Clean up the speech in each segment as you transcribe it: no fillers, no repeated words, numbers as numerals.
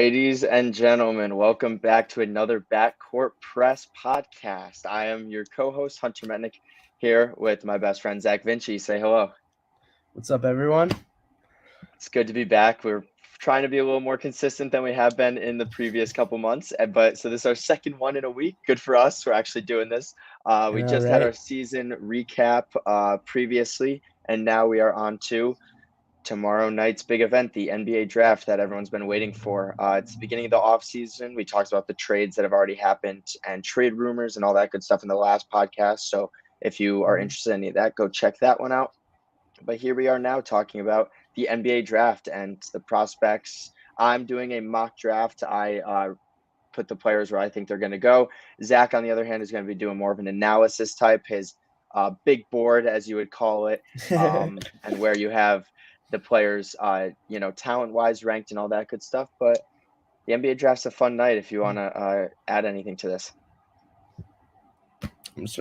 Ladies and gentlemen, welcome back to another Backcourt Press podcast. I am your co-host, Hunter Metnick, here with my best friend, Zach Vinci. Say hello. What's up, everyone? It's good to be back. We're trying to be a little more consistent than we have been in the previous couple months. So this is our second one in a week. Good for us. We're actually doing this. I We know, just had our right? season recap previously, and now we are on to tomorrow night's big event, the NBA draft that everyone's been waiting for. It's the beginning of the offseason. We talked about the trades that have already happened and trade rumors and all that good stuff in the last podcast. So if you are interested in any of that, go check that one out. But here we are now talking about the NBA draft and the prospects. I'm doing a mock draft. I put the players where I think they're going to go. Zach, on the other hand, is going to be doing more of an analysis type, his big board, as you would call it, and where you have the players, talent-wise ranked and all that good stuff. But the NBA draft's a fun night if you want to add anything to this.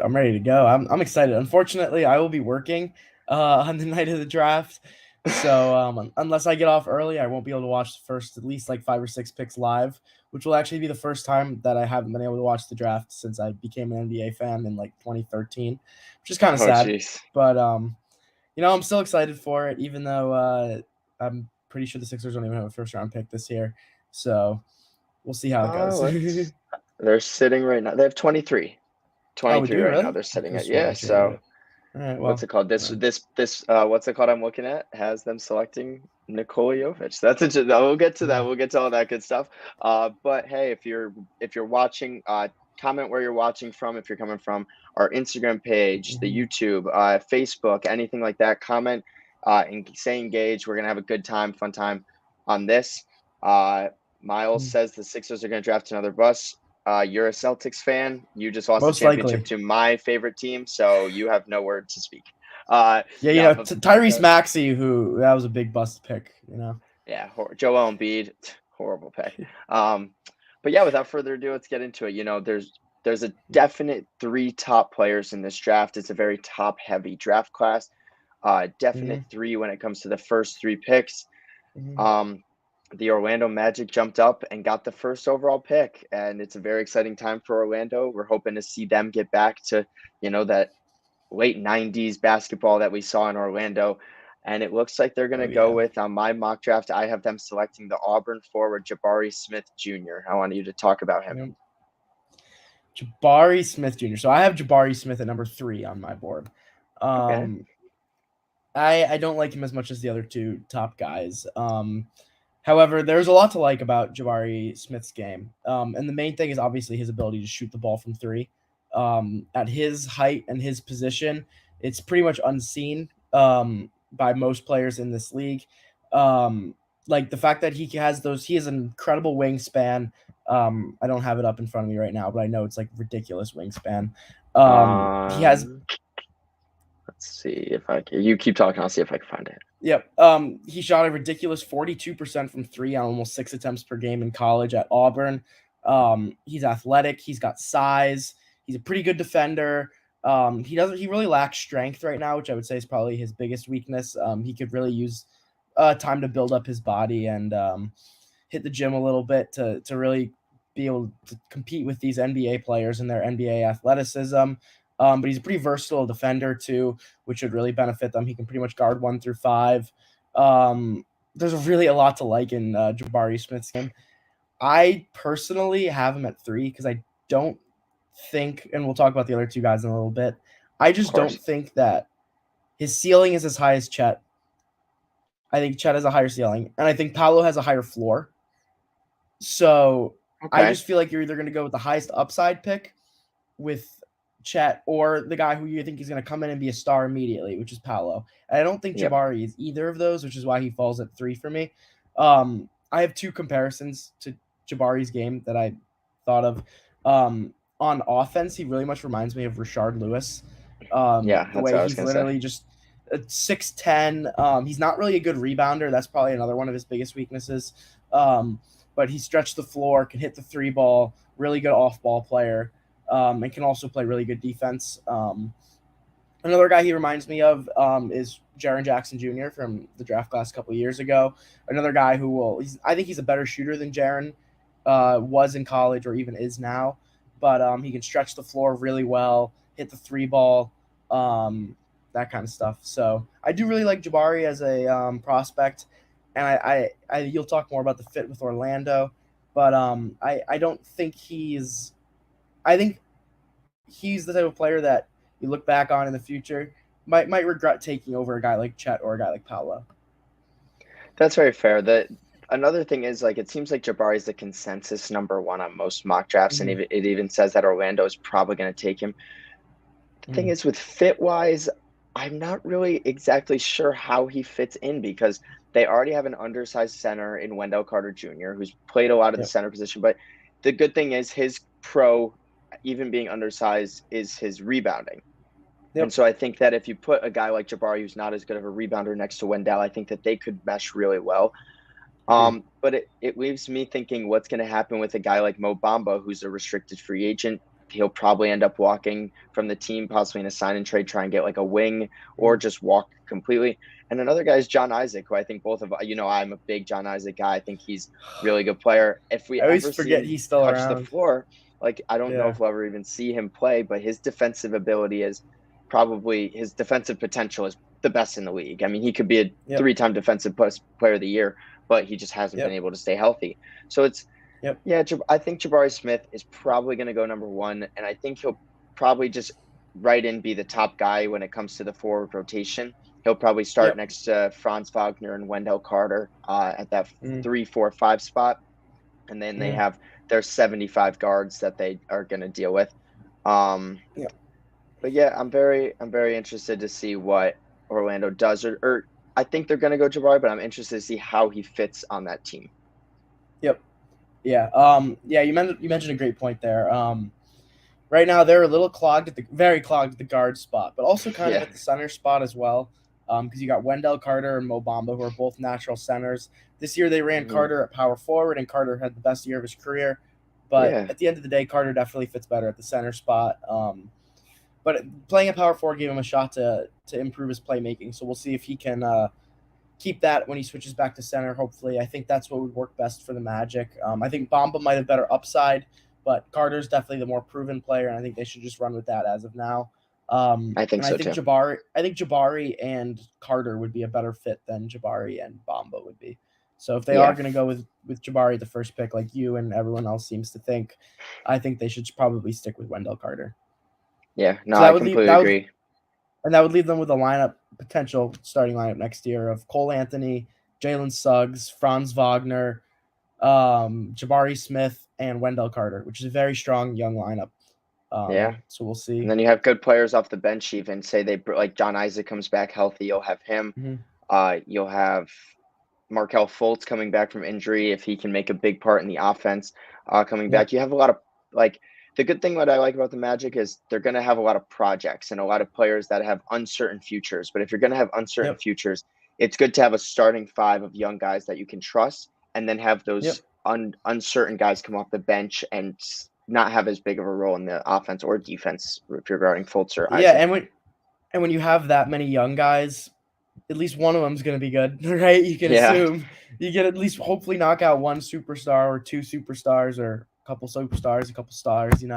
I'm ready to go. I'm excited. Unfortunately, I will be working on the night of the draft. So unless I get off early, I won't be able to watch the first at least like 5 or 6 picks live, which will actually be the first time that I haven't been able to watch the draft since I became an NBA fan in like 2013, which is kind of Oh, sad. jeez. But I'm still excited for it, even though I'm pretty sure the Sixers don't even have a first round pick this year. So we'll see how it goes. They're sitting right now. They have 23. Oh, we 23 do right now. really? They're I sitting could have at, sworn yeah. I changed So it. All right, what's well, it called? What's it called I'm looking at has them selecting Nikola Jovic. We'll get to that. We'll get to all that good stuff. But hey, if you're watching, comment where you're watching from. If you're coming from our Instagram page, the YouTube, Facebook, anything like that, comment and say engage. We're gonna have a good time, fun time on this. Miles says the Sixers are gonna draft another bus. You're a Celtics fan. You just lost the most championship likely. to my favorite team, so you have no word to speak. Yeah, But Tyrese Maxey, who that was a big bust pick. yeah, Joel Embiid, horrible pick. But yeah, without further ado, let's get into it. There's a definite 3 top players in this draft. It's a very top heavy draft class. Definite 3 when it comes to the first 3 picks. Um, the Orlando Magic jumped up and got the first overall pick, and it's a very exciting time for Orlando. We're hoping to see them get back to, that late 90s basketball that we saw in Orlando. And it looks like they're going Oh to go yeah. with, on my mock draft, I have them selecting the Auburn forward, Jabari Smith Jr. I want you to talk about him. Yep. Jabari Smith Jr. So I have Jabari Smith at number 3 on my board. Okay. I don't like him as much as the other 2 top guys. However, there's a lot to like about Jabari Smith's game. And the main thing is obviously his ability to shoot the ball from 3. At his height and his position, it's pretty much unseen by most players in this league. Like the fact that he has an incredible wingspan. I don't have it up in front of me right now, but I know it's like ridiculous wingspan. He has Let's see if I can. You keep talking. I'll see if I can find it. Yep. He shot a ridiculous 42% from 3 on almost 6 attempts per game in college at Auburn. He's athletic. He's got size. He's a pretty good defender. He really lacks strength right now, which I would say is probably his biggest weakness. He could really use time to build up his body and hit the gym a little bit to really be able to compete with these NBA players and their NBA athleticism. But he's a pretty versatile defender too, which would really benefit them. He can pretty much guard 1 through 5. There's really a lot to like in Jabari Smith's game. I personally have him at 3 because I don't think, and we'll talk about the other 2 guys in a little bit. I just don't think that his ceiling is as high as Chet. I think Chet has a higher ceiling, and I think Paolo has a higher floor. So I just feel like you're either going to go with the highest upside pick with Chet or the guy who you think is going to come in and be a star immediately, which is Paolo. And I don't think Jabari is either of those, which is why he falls at 3 for me. I have 2 comparisons to Jabari's game that I thought of. On offense, he really much reminds me of Rashard Lewis. The way he's literally just 6'10". He's not really a good rebounder. That's probably another one of his biggest weaknesses. But he stretched the floor, can hit the 3 ball, really good off-ball player. And can also play really good defense. Another guy he reminds me of is Jaren Jackson Jr. from the draft class a couple of years ago. Another guy who I think he's a better shooter than Jaren was in college or even is now. But he can stretch the floor really well, hit the three ball, that kind of stuff. So I do really like Jabari as a prospect. And you'll talk more about the fit with Orlando. But I don't think I think he's the type of player that you look back on in the future might regret taking over a guy like Chet or a guy like Paolo. That's very fair. Another thing is like it seems like Jabari is the consensus number one on most mock drafts, and Mm-hmm. it even says that Orlando is probably going to take him. The thing Mm-hmm. is with fit wise, I'm not really exactly sure how he fits in because they already have an undersized center in Wendell Carter Jr., who's played a lot of the Yep. center position. But the good thing is his pro, even being undersized, is his rebounding. And Yep. so I think that if you put a guy like Jabari, who's not as good of a rebounder, next to Wendell, I think that they could mesh really well. Agreed. But it leaves me thinking what's going to happen with a guy like Mo Bamba, who's a restricted free agent. He'll probably end up walking from the team, possibly in a sign and trade, try and get like a wing or Mm-hmm. just walk completely. And another guy is John Isaac, who I think both of I'm a big John Isaac guy. I think he's a really good player. If we I always ever see forget him he's still touch the around. floor, like I don't know Yeah. if we'll ever even see him play, but his defensive ability is probably his defensive potential is the best in the league. I mean, he could be a Yep. three-time defensive player of the year, but he just hasn't been Yep. able to stay healthy. So it's Yep. yeah, I think Jabari Smith is probably going to go number one, and I think he'll probably just right in be the top guy when it comes to the forward rotation. He'll probably start Yep. next to Franz Wagner and Wendell Carter at that Mm-hmm. 3, 4, 5 spot, and then they Mm-hmm. have their 75 guards that they are going to deal with. Um, Yep. but yeah, I'm very interested to see what Orlando does, or I think they're going to go Jabari, but I'm interested to see how he fits on that team. Yep. Yeah. Yeah. You mentioned a great point there. Right now they're a little clogged very clogged at the guard spot, but also kind of Yeah. at the center spot as well. Because you got Wendell Carter and Mo Bamba, who are both natural centers. This year they ran Hmm. Carter at power forward, and Carter had the best year of his career. But Yeah. at the end of the day, Carter definitely fits better at the center spot. But playing a power forward gave him a shot to improve his playmaking. So we'll see if he can keep that when he switches back to center. Hopefully, I think that's what would work best for the Magic. I think Bamba might have better upside, but Carter's definitely the more proven player, and I think they should just run with that as of now. I think And I so think too. Jabari and Carter would be a better fit than Jabari and Bamba would be. So if they are Yeah. going to go with Jabari the first pick, like you and everyone else seems to think, I think they should probably stick with Wendell Carter. Yeah. No, So I completely agree. that would leave them with a lineup potential starting lineup next year of Cole Anthony, Jalen Suggs, Franz Wagner, Jabari Smith, and Wendell Carter, which is a very strong young lineup. Yeah. So we'll And see. then you have good players off the bench, even say they like John Isaac comes back healthy, you'll have him. Mm-hmm. You'll have Markel Fultz coming back from injury if he can make a big part in the offense coming Yep. back. You have a lot of like the good thing what I like about the Magic is they're going to have a lot of projects and a lot of players that have uncertain futures. But if you're going to have uncertain Yep. futures, it's good to have a starting five of young guys that you can trust, and then have those Yep. uncertain guys come off the bench and not have as big of a role in the offense or defense if you're guarding Fultz or Yeah, Isaac. and when you have that many young guys, at least one of them's going to be good, right? You can Yeah. assume you get at least hopefully knock out one superstar or two superstars or a couple superstars, a couple stars. You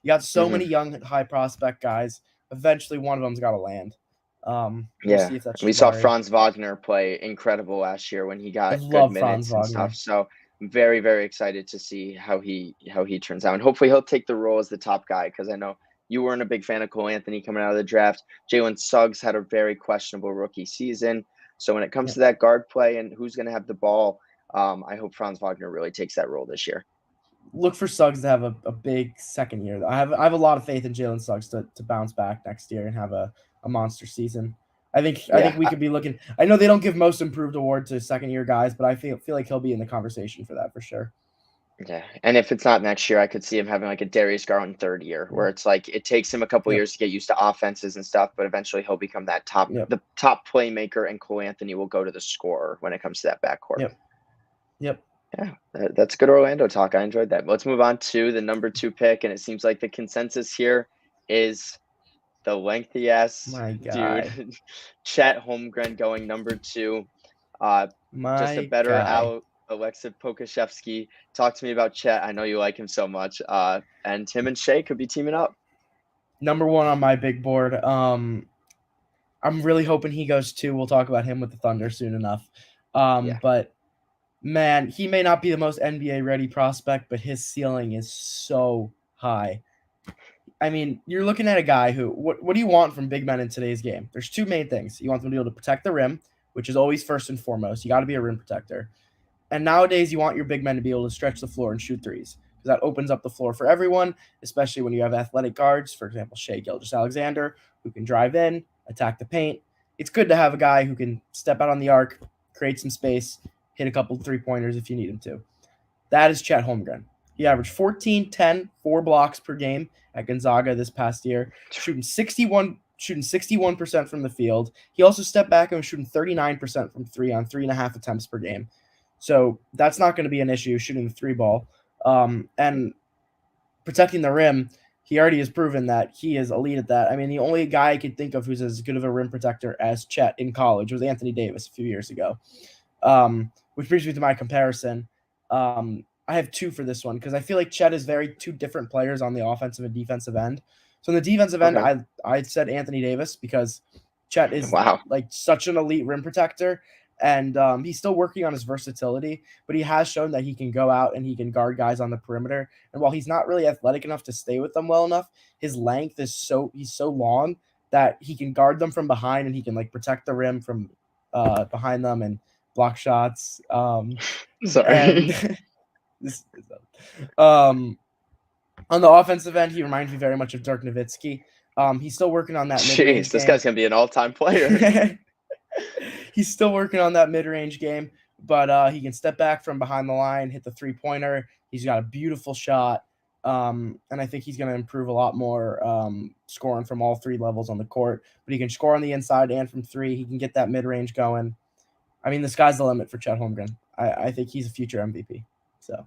got so Hmm. many young high prospect guys. Eventually, one of them's got to land. We'll Yeah, see if that's we saw Jabari. Franz Wagner play incredible last year when he I got good love Franz minutes and stuff. Wagner. So I'm very, very excited to see how he turns out, and hopefully he'll take the role as the top guy because I know you weren't a big fan of Cole Anthony coming out of the draft. Jalen Suggs had a very questionable rookie season. So when it comes Yep. to that guard play and who's going to have the ball, I hope Franz Wagner really takes that role this year. Look for Suggs to have a big second year. I have a lot of faith in Jalen Suggs to bounce back next year and have a monster season. I think Yeah, we could be looking. I know they don't give most improved award to second year guys, but I feel like he'll be in the conversation for that for sure. yeah, and if it's not next year, I could see him having like a Darius Garland third year, where Mm. it's like it takes him a couple Yep. years to get used to offenses and stuff, but eventually he'll become Yep. the top playmaker, and Cole Anthony will go to the scorer when it comes to that backcourt. Yep. Yep. Yeah, that's good Orlando talk. I enjoyed that. Let's move on to the number 2 pick, and it seems like the consensus here is the lengthy ass My dude, guy. Chet Holmgren going number 2. Just a My better guy. Alexei Pokashevsky. Talk to me about Chet. I know you like him so much. And him and Shea could be teaming up. Number 1 on my big board. I'm really hoping he goes 2. We'll talk about him with the Thunder soon enough. Yeah. But man, he may not be the most NBA ready prospect, but his ceiling is so high. I mean, you're looking at a guy who, what do you want from big men in today's game? There's two main things. You want them to be able to protect the rim, which is always first and foremost. You got to be a rim protector. And nowadays, you want your big men to be able to stretch the floor and shoot threes, because that opens up the floor for everyone, especially when you have athletic guards, for example, Shea Gilgeous-Alexander, who can drive in, attack the paint. It's good to have a guy who can step out on the arc, create some space, hit a couple three-pointers if you need him to. That is Chet Holmgren. He averaged 14, 10, 4 blocks per game at Gonzaga this past year, shooting 61% from the field. He also stepped back and was shooting 39% from three on 3.5 attempts per game. So that's not going to be an issue shooting the three ball. And protecting the rim, he already has proven that he is elite at that. I mean, the only guy I could think of who's as good of a rim protector as Chet in college was Anthony Davis a few years ago. Which brings me to my comparison. I have 2 for this one because I feel like Chet is very 2 different players on the offensive and defensive end. So in the defensive end, Okay. I said Anthony Davis because Chet is Wow. like such an elite rim protector, and he's still working on his versatility, but he has shown that he can go out and he can guard guys on the perimeter. And while he's not really athletic enough to stay with them well enough, his length is he's so long that he can guard them from behind and he can like protect the rim from behind them and block shots. Sorry. And this on the offensive end, he reminds me very much of Dirk Nowitzki. He's still working on that Jeez, mid-range this game. guy's gonna be an all-time player. He's still working on that mid-range game, but he can step back from behind the line, hit the three-pointer. He's got a beautiful shot, and I think he's going to improve a lot more scoring from all 3 levels on the court. But he can score on the inside and from 3. He can get that mid-range going. I mean, the sky's the limit for Chet Holmgren. I think he's a future MVP. So.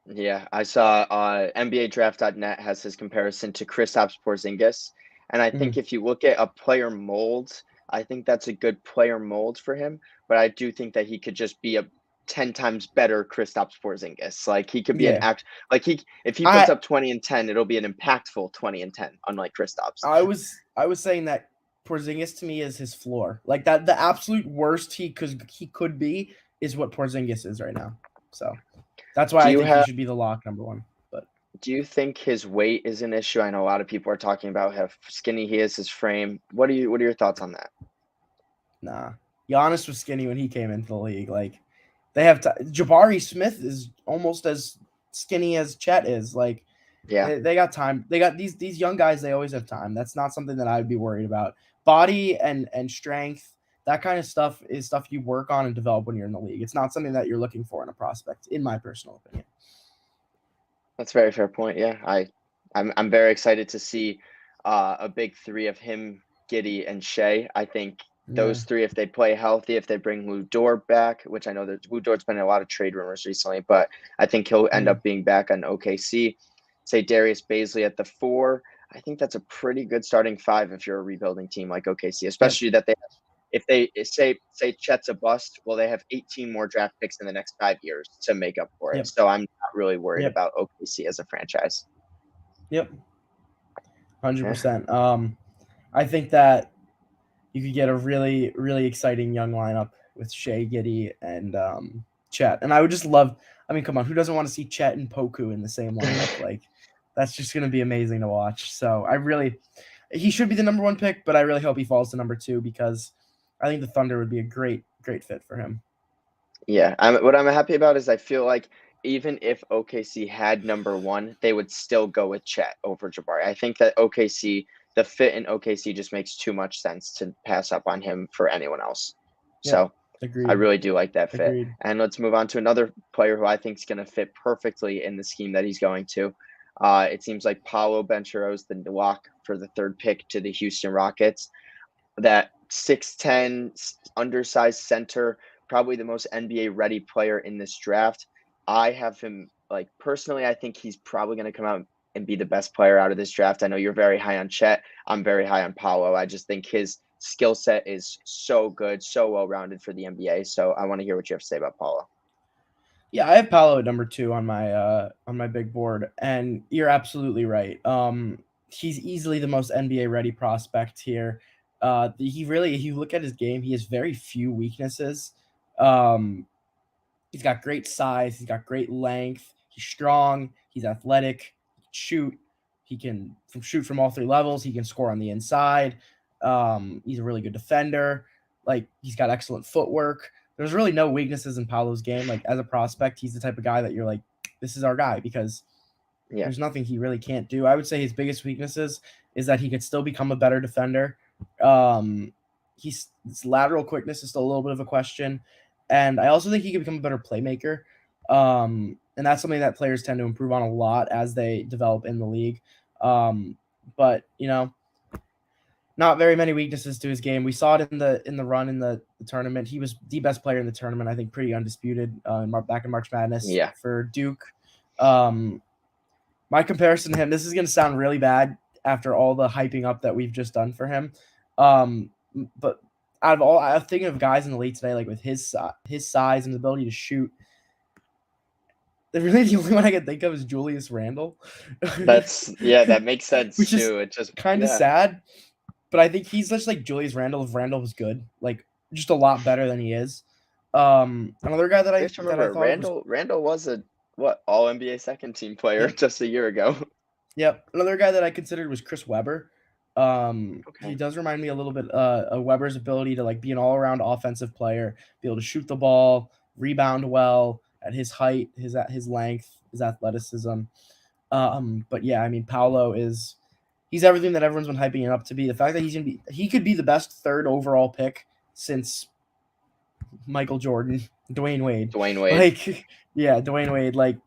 Yeah, I saw NBADraft.net has his comparison to Kristaps Porzingis, and I think if you look at a player mold, I think that's a good player mold for him. But I do think that he could just be a 10 times better Kristaps Porzingis. Like he could be Yeah, if he puts I up 20 and 10, it'll be an impactful 20 and 10, unlike Kristaps. I was saying that Porzingis to me is his floor. Like that, the absolute worst he could be is what Porzingis is right now. So that's why Do I you think he have should be the lock number 1. But do you think his weight is an issue? I know a lot of people are talking about how skinny he is, his frame. What are your thoughts on that? nah, Giannis was skinny when he came into the league. Like they have Jabari Smith is almost as skinny as Chet is. Like Yeah. they got time. They got these young guys. They always have time. That's not something that I would be worried about. Body and strength, that kind of stuff is stuff you work on and develop when you're in the league. It's not something that you're looking for in a prospect, in my personal opinion. That's a very fair point. Yeah, I'm very excited to see a big 3 of him, Giddy, and Shea. I think those 3, if they play healthy, if they bring Lou Dort back, which I know that Lou Dort's been in a lot of trade rumors recently, but I think he'll end up being back on OKC. Say Darius Baisley at the 4. I think that's a pretty good starting 5 if you're a rebuilding team like OKC, Yep. especially that they have, if they say Chet's a bust, well, they have 18 more draft picks in the next 5 years to make up for it. Yep. So I'm not really worried Yep. about OKC as a franchise. Yep. 100%. I think that you could get a really, really exciting young lineup with Shea, Giddy, and Chet. And I would just love. I mean, come on, who doesn't want to see Chet and Poku in the same lineup? Like, that's just going to be amazing to watch. So he should be the number 1 pick, but I really hope he falls to number 2 because I think the Thunder would be a great, great fit for him. Yeah, what I'm happy about is I feel like even if OKC had number 1, they would still go with Chet over Jabari. I think that the fit in OKC just makes too much sense to pass up on him for anyone else. Yep. So Agreed. I really do like that fit. Agreed. And let's move on to another player who I think is going to fit perfectly in the scheme that he's going to. It seems like Paolo Banchero is the lock for the 3rd pick to the Houston Rockets. That 6'10", undersized center, probably the most NBA ready player in this draft. I have him, like, personally, I think he's probably going to come out and be the best player out of this draft. I know you're very high on Chet. I'm very high on Paolo. I just think his skill set is so good, so well-rounded for the NBA. So I want to hear what you have to say about Paolo. Yeah, I have Paolo at number 2 on my big board, and you're absolutely right. He's easily the most NBA ready prospect here. If you look at his game, he has very few weaknesses. Um, he's got great size, he's got great length, he's strong, he's athletic, he can shoot, he can shoot from all 3 levels, he can score on the inside. He's a really good defender. Like, he's got excellent footwork. There's really no weaknesses in Paolo's game. Like, as a prospect, he's the type of guy that you're like, this is our guy, because there's nothing he really can't do. I would say his biggest weaknesses is that he could still become a better defender. His lateral quickness is still a little bit of a question. And I also think he could become a better playmaker. And that's something that players tend to improve on a lot as they develop in the league. But, not very many weaknesses to his game. We saw it in the run in the tournament. He was the best player in the tournament, I think, pretty undisputed back in March Madness for Duke. My comparison to him, this is going to sound really bad after all the hyping up that we've just done for him. But out of all, I'm thinking of guys in the league today, like with his size and his ability to shoot. Really, the only one I can think of is Julius Randle. That makes sense Which too. It's just kind of sad, but I think he's just like Julius Randle if Randle was good, like just a lot better than he is. Another guy that I thought Randle was a all NBA second team player just a year ago. Yep. Another guy that I considered was Chris Webber. He does remind me a little bit of Webber's ability to like be an all-around offensive player, be able to shoot the ball, rebound well at his height, his length, his athleticism. But yeah, I mean, Paolo he's everything that everyone's been hyping him up to be. The fact that he could be the best 3rd overall pick since Michael Jordan, Dwayne Wade. Like, yeah, Dwayne Wade. Like,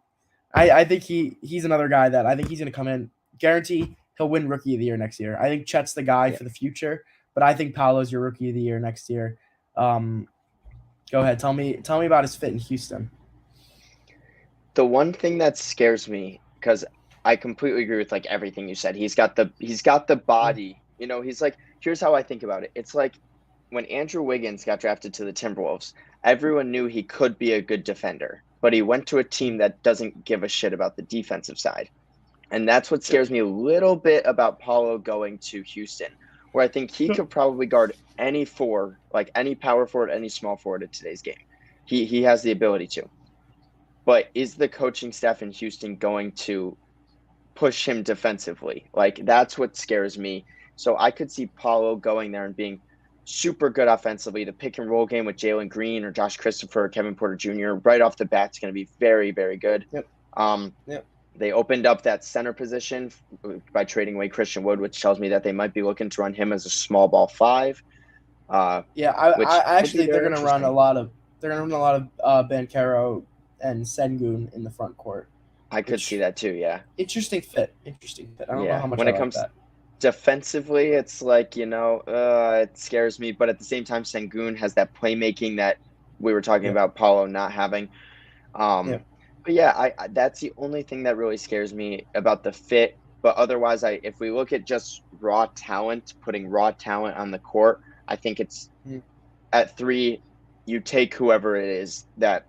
I think he's another guy that I think he's going to come in. Guarantee he'll win Rookie of the Year next year. I think Chet's the guy for the future, but I think Paolo's your Rookie of the Year next year. Go ahead, tell me about his fit in Houston. The one thing that scares me, because I completely agree with like everything you said. He's got the body. He's like, here's how I think about it. It's like when Andrew Wiggins got drafted to the Timberwolves, everyone knew he could be a good defender, but he went to a team that doesn't give a shit about the defensive side. And that's what scares me a little bit about Paolo going to Houston, where I think he could probably guard any four, like any power forward, any small forward in today's game. He has the ability to. But is the coaching staff in Houston going to push him defensively? Like, that's what scares me. So I could see Paolo going there and being super good offensively. The pick and roll game with Jalen Green or Josh Christopher or Kevin Porter Jr. right off the bat is going to be very, very good. They opened up that center position by trading away Christian Wood, which tells me that they might be looking to run him as a small ball 5. I actually they're going to run a lot of Banchero and Sengun in the front court. I could see that too. Yeah. Interesting fit. I don't know how much when it comes that. Defensively, it's like, it scares me. But at the same time, Sengun has that playmaking that we were talking about Paolo not having. But yeah, that's the only thing that really scares me about the fit. But otherwise, if we look at just raw talent, putting raw talent on the court, I think it's at 3, you take whoever it is that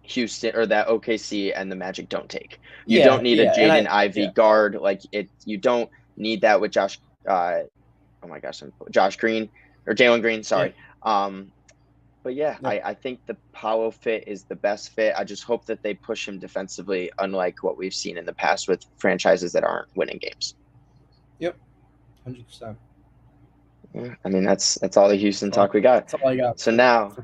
Houston or that OKC and the Magic don't take. You don't need a Jaden Ivey guard. Like you don't need that with Josh Green or Jalen Green. Sorry. But I think the Paolo fit is the best fit. I just hope that they push him defensively, unlike what we've seen in the past with franchises that aren't winning games. Yep, 100%. Yeah, I mean that's all the Houston talk we got. That's all I got. So now,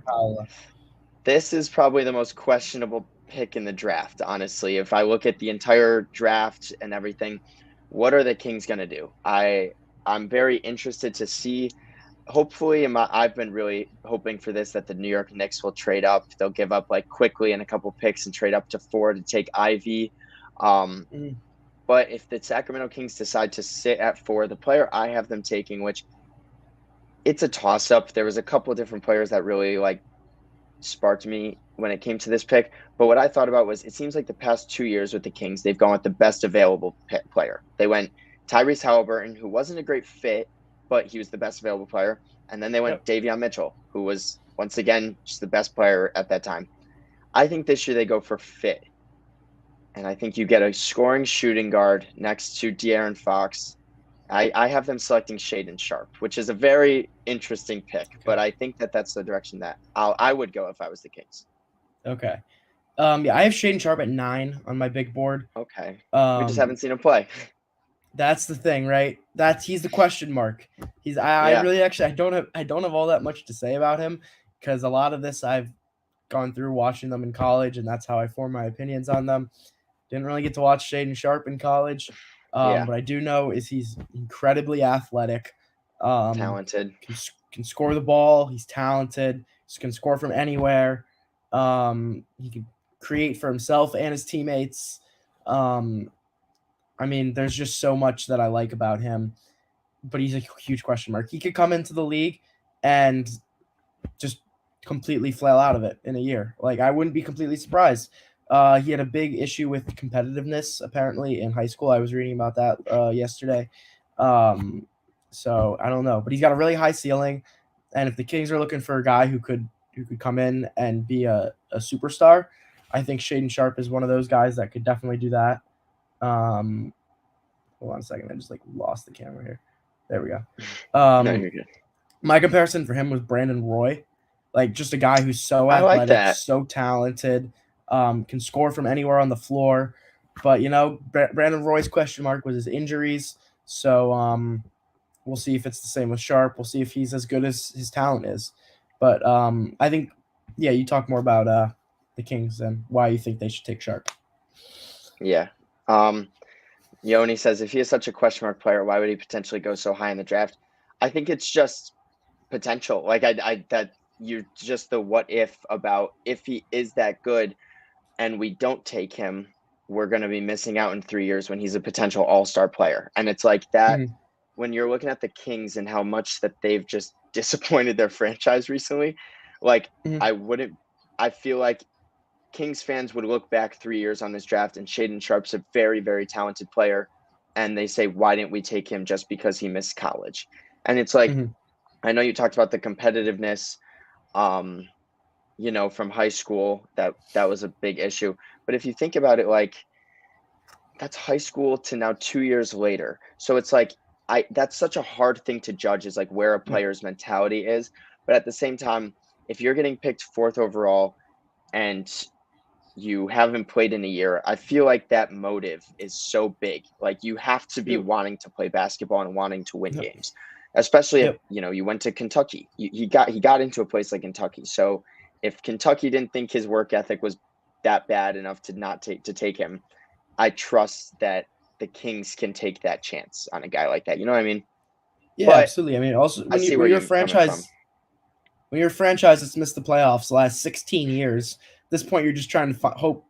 this is probably the most questionable pick in the draft. Honestly, if I look at the entire draft and everything, what are the Kings gonna do? I'm very interested to see. Hopefully, I've been really hoping for this, that the New York Knicks will trade up. They'll give up like quickly and a couple picks and trade up to 4 to take Ivy. But if the Sacramento Kings decide to sit at 4, the player I have them taking, which it's a toss-up. There was a couple of different players that really like sparked me when it came to this pick. But what I thought about was it seems like the past 2 years with the Kings, they've gone with the best available player. They went Tyrese Halliburton, who wasn't a great fit, but he was the best available player. And then they went Yep. Davion Mitchell, who was once again just the best player at that time. I think this year they go for fit. And I think you get a scoring shooting guard next to De'Aaron Fox. I have them selecting Shaedon Sharpe, which is a very interesting pick, but Okay. I think that that's the direction that I would go if I was the Kings. Okay. Yeah, I have Shaedon Sharpe at 9 on my big board. Okay. We just haven't seen him play. That's the thing, right? He's the question mark. I Yeah. really actually I don't have all that much to say about him because a lot of this I've gone through watching them in college, and that's how I form my opinions on them. Didn't really get to watch Shaedon Sharpe in college, Yeah. but I do know is he's incredibly athletic, Talented. can score the ball. He's talented. He can score from anywhere. He can create for himself and his teammates. I mean, there's just so much that I like about him, but he's a huge question mark. He could come into the league and just completely flail out of it in a year. Like, I wouldn't be completely surprised. He had a big issue with competitiveness apparently in high school. I was reading about that yesterday. So I don't know, but he's got a really high ceiling, and if the Kings are looking for a guy who could come in and be a superstar, I think Shaedon Sharpe is one of those guys that could definitely do that. Hold on a second, I just lost the camera here. There we go. No, you're good. My comparison for him was Brandon Roy, like just a guy who's so I like athletic, that. so talented, can score from anywhere on the floor. But Brandon Roy's question mark was his injuries. So we'll see if it's the same with Sharpe. We'll see if he's as good as his talent is. But I think, yeah, you talk more about the Kings and why you think they should take Sharpe. Yeah. Yoni says if he is such a question mark player, why would he potentially go so high in the draft? I think it's just potential. Like that you're just the what if about if he is that good and we don't take him, we're going to be missing out in 3 years when he's a potential all-star player. And it's like that when you're looking at the Kings and how much that they've just disappointed their franchise recently, like I feel like Kings fans would look back 3 years on this draft and Shaedon Sharpe's a very, very talented player. And they say, why didn't we take him just because he missed college? And it's like, I know you talked about the competitiveness, from high school, that was a big issue. But if you think about it, like that's high school to now 2 years later. So it's like, that's such a hard thing to judge is like where a player's mentality is. But at the same time, if you're getting picked 4th overall and you haven't played in a year, I feel like that motive is so big. Like you have to be wanting to play basketball and wanting to win games, especially if you went to Kentucky. He got into a place like Kentucky. So if Kentucky didn't think his work ethic was that bad enough to not take him, I trust that the Kings can take that chance on a guy like that. You know what I mean? Yeah, but absolutely. I mean, also I see where you're coming from. When you're a franchise that's missed the playoffs the last 16 years, at this point you're just trying to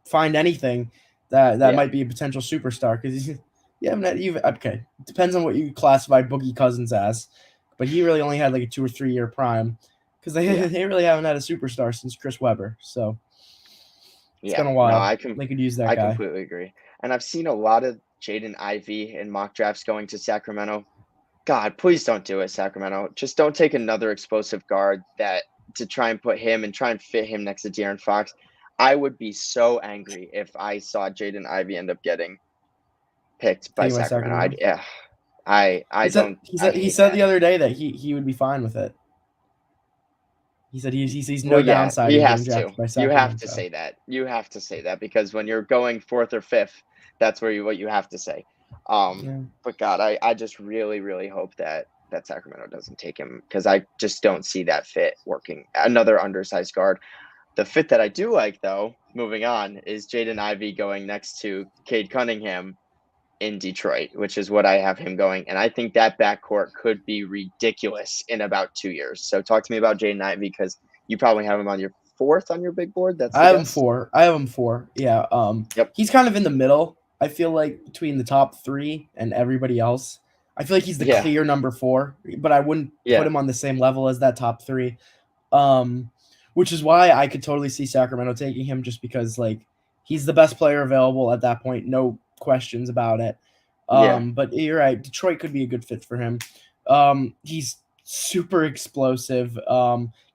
find anything that might be a potential superstar because okay. It depends on what you classify Boogie Cousins as, but he really only had like a 2 or 3 year prime because they really haven't had a superstar since Chris Webber. So it's been a while. They could use that I guy. completely agree. And I've seen a lot of Jaden Ivey in mock drafts going to Sacramento. God, please don't do it, Sacramento. Just don't take another explosive guard to try and put him and try and fit him next to De'Aaron Fox. I would be so angry if I saw Jaden Ivey end up getting picked by Sacramento. He said the other day that he would be fine with it. He said he sees no downside he in has getting drafted by You Sacramento. have to say that. You have to say that because when you're going 4th or 5th, that's what you have to say. But God, I just really, really hope that Sacramento doesn't take him because I just don't see that fit working. Another undersized guard. The fit that I do like, though, moving on, is Jaden Ivey going next to Cade Cunningham in Detroit, which is what I have him going. And I think that backcourt could be ridiculous in about 2 years. So talk to me about Jaden Ivey because you probably have him on your 4th on your big board. I have him 4. Yeah. Yep. He's kind of in the middle. I feel like between the top 3 and everybody else. I feel like he's the clear number 4, but I wouldn't put him on the same level as that top 3. which is why I could totally see Sacramento taking him, just because like he's the best player available at that point, no questions about it. Yeah. But you're right, Detroit could be a good fit for him. He's super explosive.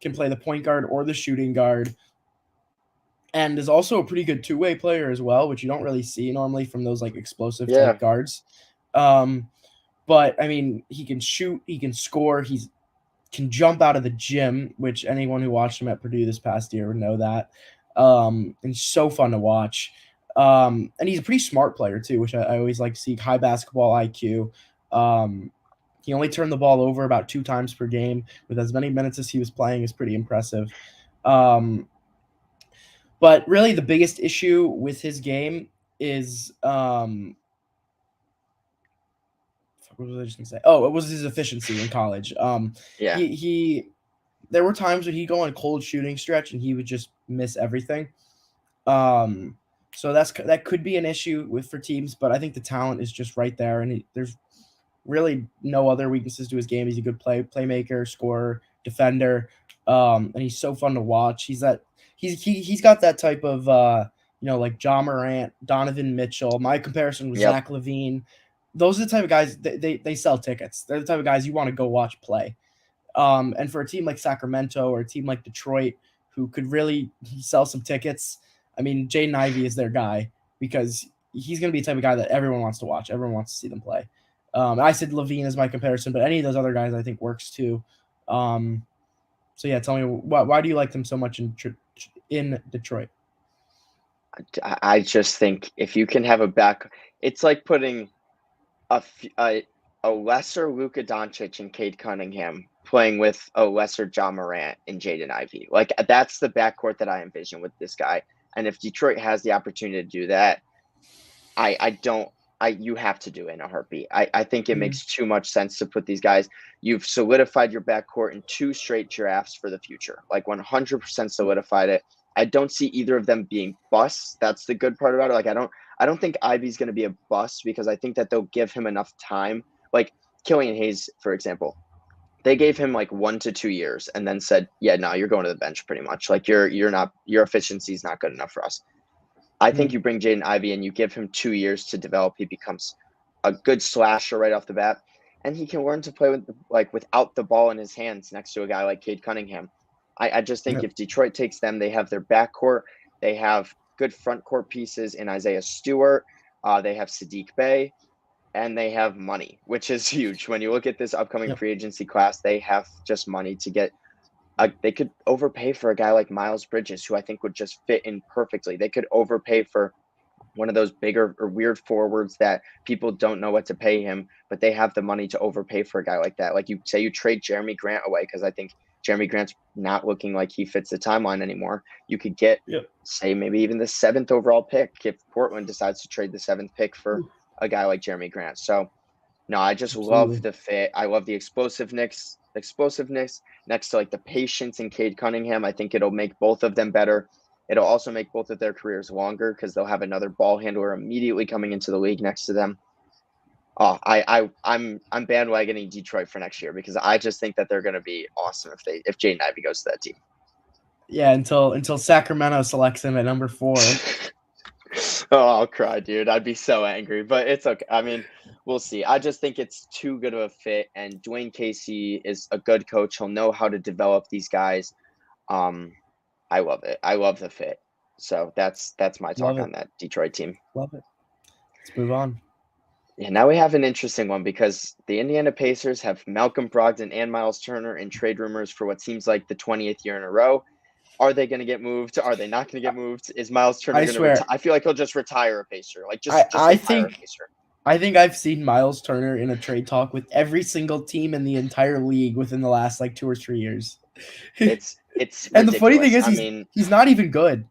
Can play the point guard or the shooting guard, and is also a pretty good two-way player as well, which you don't really see normally from those like explosive Yeah. type guards. But I mean, he can shoot, he can score, he's can jump out of the gym, which anyone who watched him at Purdue this past year would know that. And so fun to watch. And he's a pretty smart player too, which I always like to see. High basketball IQ. He only turned the ball over about 2 times per game with as many minutes as he was playing is pretty impressive. But really, the biggest issue with his game is what was I just gonna say? Oh, it was his efficiency in college. Yeah. He there were times when he'd go on a cold shooting stretch and he would just miss everything. So that could be an issue for teams, but I think the talent is just right there, and there's really no other weaknesses to his game. He's a good playmaker, scorer, defender, and he's so fun to watch. He's got that type of like Ja Morant, Donovan Mitchell. My comparison with Yep. Zach LaVine. Those are the type of guys they sell tickets. They're the type of guys you want to go watch play. And for a team like Sacramento or a team like Detroit, who could really sell some tickets, I mean, Jaden Ivey is their guy because he's going to be the type of guy that everyone wants to watch. Everyone wants to see them play. I said LaVine as my comparison, but any of those other guys I think works too. So yeah, tell me why do you like them so much in Detroit? I just think if you can have a back, it's like putting a lesser Luka Doncic and Cade Cunningham playing with a lesser Ja Morant and Jaden Ivey. Like that's the backcourt that I envision with this guy. And if Detroit has the opportunity to do that, you have to do it in a heartbeat. I think it makes too much sense to put these guys. You've solidified your backcourt in 2 straight drafts for the future, like 100% solidified it. I don't see either of them being busts. That's the good part about it. Like I don't think Ivey's going to be a bust because I think that they'll give him enough time. Like Killian Hayes, for example, they gave him like 1 to 2 years and then said, yeah, no, you're going to the bench pretty much. Like your efficiency is not good enough for us. I think you bring Jaden Ivey and you give him 2 years to develop. He becomes a good slasher right off the bat, and he can learn to play without the ball in his hands next to a guy like Cade Cunningham. I just think if Detroit takes them, they have their backcourt, they have good front court pieces in Isaiah Stewart, they have Sadiq Bey, and they have money, which is huge. When you look at this upcoming free agency class, they have just money to get. They could overpay for a guy like Miles Bridges, who I think would just fit in perfectly. They could overpay for one of those bigger or weird forwards that people don't know what to pay him, but they have the money to overpay for a guy like that. Like you say, you trade Jeremy Grant away because I think Jeremy Grant's not looking like he fits the timeline anymore. You could get, say, maybe even the 7th overall pick if Portland decides to trade the 7th pick for a guy like Jeremy Grant. So, no, I just love the fit. I love the explosiveness next to like the patience in Cade Cunningham. I think it'll make both of them better. It'll also make both of their careers longer because they'll have another ball handler immediately coming into the league next to them. Oh, I'm bandwagoning Detroit for next year because I just think that they're going to be awesome if Jaden Ivey goes to that team. Yeah, until Sacramento selects him at number 4. Oh, I'll cry, dude. I'd be so angry, but it's okay. I mean, we'll see. I just think it's too good of a fit, and Dwayne Casey is a good coach. He'll know how to develop these guys. I love it. I love the fit. So that's my talk on that Detroit team. Love it. Let's move on. Yeah, now we have an interesting one because the Indiana Pacers have Malcolm Brogdon and Miles Turner in trade rumors for what seems like the 20th year in a row. Are they going to get moved? Are they not going to get moved? Is Miles Turner going to retire? I feel like he'll just retire a Pacer. Like just retire a Pacer. I think I've seen Miles Turner in a trade talk with every single team in the entire league within the last like 2 or 3 years. It's and the funny thing is he's not even good.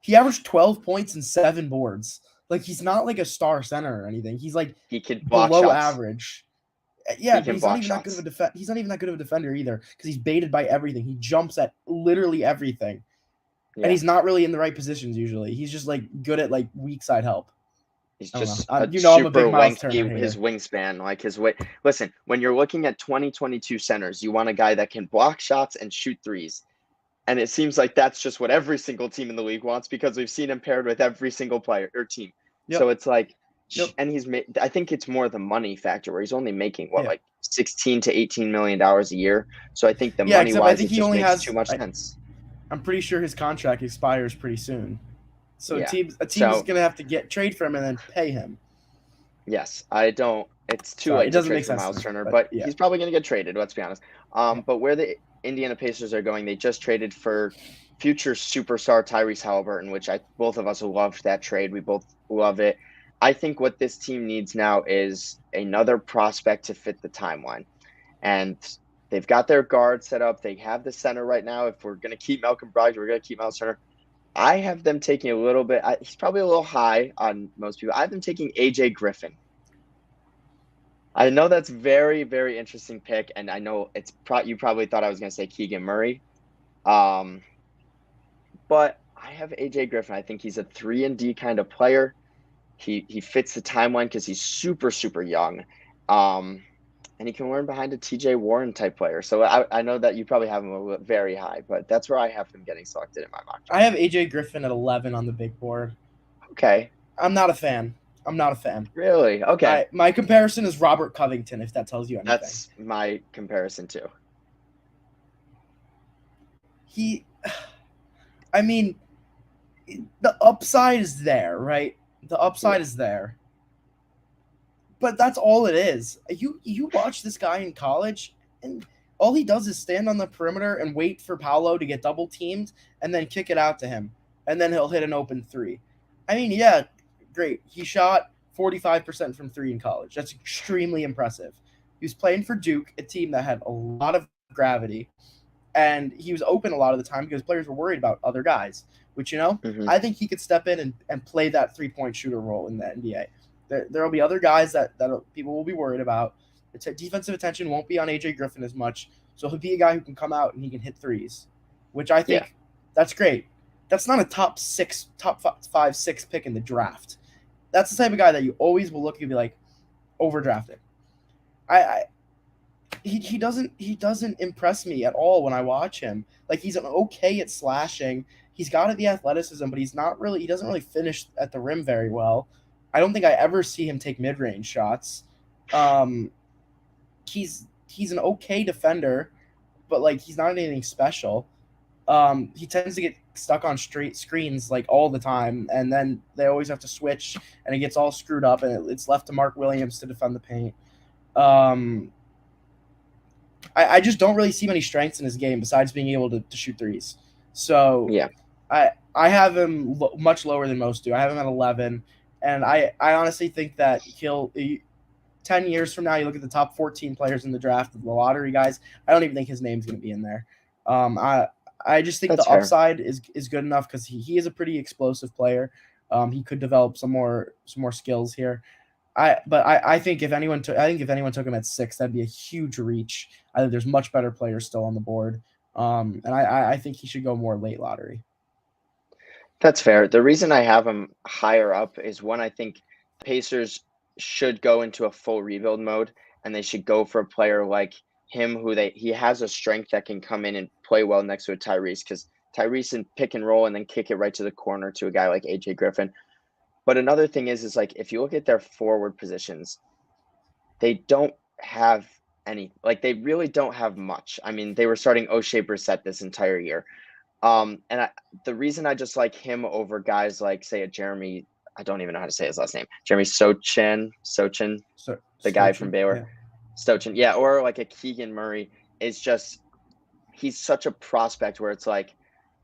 He averaged 12 points and 7 boards. Like he's not like a star center or anything. He's like he could below average. Yeah, but he's not even that good of a he's not even that good of a defender either because he's baited by everything. He jumps at literally everything. Yeah. And he's not really in the right positions usually. He's just like good at like weak side help. He's just super lengthy. His wingspan, like his weight. Listen, when you're looking at 2022 centers, you want a guy that can block shots and shoot threes. And it seems like that's just what every single team in the league wants because we've seen him paired with every single player or team. Yep. So it's like, Yep. and I think it's more the money factor where he's only making Yeah. like $16 to $18 million a year. So I think the Yeah, money except I wise, think it he just only makes has. too much sense. I'm pretty sure his contract expires pretty soon. So Yeah. a team is gonna have to trade for him and then pay him. Yes, I don't. It's too Sorry, it late to doesn't trade make for sense to Miles me, Turner, but but yeah. he's probably going to get traded. Let's be honest. Yeah. But where the Indiana Pacers are going, they just traded for future superstar Tyrese Halliburton, which both of us loved that trade. We both love it. I think what this team needs now is another prospect to fit the timeline, and they've got their guard set up. They have the center right now. If we're going to keep Malcolm Brogdon, we're going to keep Miles Turner. I have them taking a little bit. He's probably a little high on most people. I have them taking AJ Griffin. I know that's very, very interesting pick, and I know you probably thought I was going to say Keegan Murray, but I have AJ Griffin. I think he's a 3-and-D kind of player. He fits the timeline because he's super, super young, and he can learn behind a TJ Warren type player. So I know that you probably have him very high, but that's where I have him getting selected in my mock draft. I have AJ Griffin at 11 on the big board. Okay. I'm not a fan. Really? Okay. My comparison is Robert Covington, if that tells you anything. That's my comparison too. I mean, the upside is there, right? The upside is there. But that's all it is. You watch this guy in college, and all he does is stand on the perimeter and wait for Paolo to get double teamed and then kick it out to him. And then he'll hit an open three. I mean, yeah, great. He shot 45% from three in college. That's extremely impressive. He was playing for Duke, a team that had a lot of gravity, and he was open a lot of the time because players were worried about other guys, which, I think he could step in and play that three-point shooter role in the NBA. There will be other guys that people will be worried about. The defensive attention won't be on AJ Griffin as much, so he'll be a guy who can come out and he can hit threes, which I think that's great. That's not a top 5, 6 pick in the draft. That's the type of guy that you always will look and be like, overdrafted. He doesn't impress me at all when I watch him. Like, he's okay at slashing. He's got the athleticism, but he doesn't really finish at the rim very well. I don't think I ever see him take mid-range shots. He's an okay defender, but like he's not anything special. He tends to get stuck on straight screens like all the time, and then they always have to switch, and it gets all screwed up, and it's left to Mark Williams to defend the paint. I just don't really see many strengths in his game besides being able to shoot threes. So yeah, I have him much lower than most do. I have him at 11, and I honestly think that 10 years from now, you look at the top 14 players in the draft, the lottery guys, I don't even think his name's going to be in there. I just think that's the upside is good enough because he is a pretty explosive player. He could develop some more skills here. I think if anyone took him at 6, that'd be a huge reach. I think there's much better players still on the board, and I think he should go more late lottery. That's fair. The reason I have him higher up is one, I think Pacers should go into a full rebuild mode, and they should go for a player like him he has a strength that can come in and play well next to a Tyrese, because Tyrese can pick and roll and then kick it right to the corner to a guy like AJ Griffin. But another thing is like if you look at their forward positions, they don't have any, like they really don't have much. I mean, they were starting O'Shea Brissett this entire year. The reason I just like him over guys like, say, a Jeremy, I don't even know how to say his last name, Jeremy Sochin, the guy from Baylor, yeah. Sochin, yeah, or like a Keegan Murray, is just he's such a prospect where it's like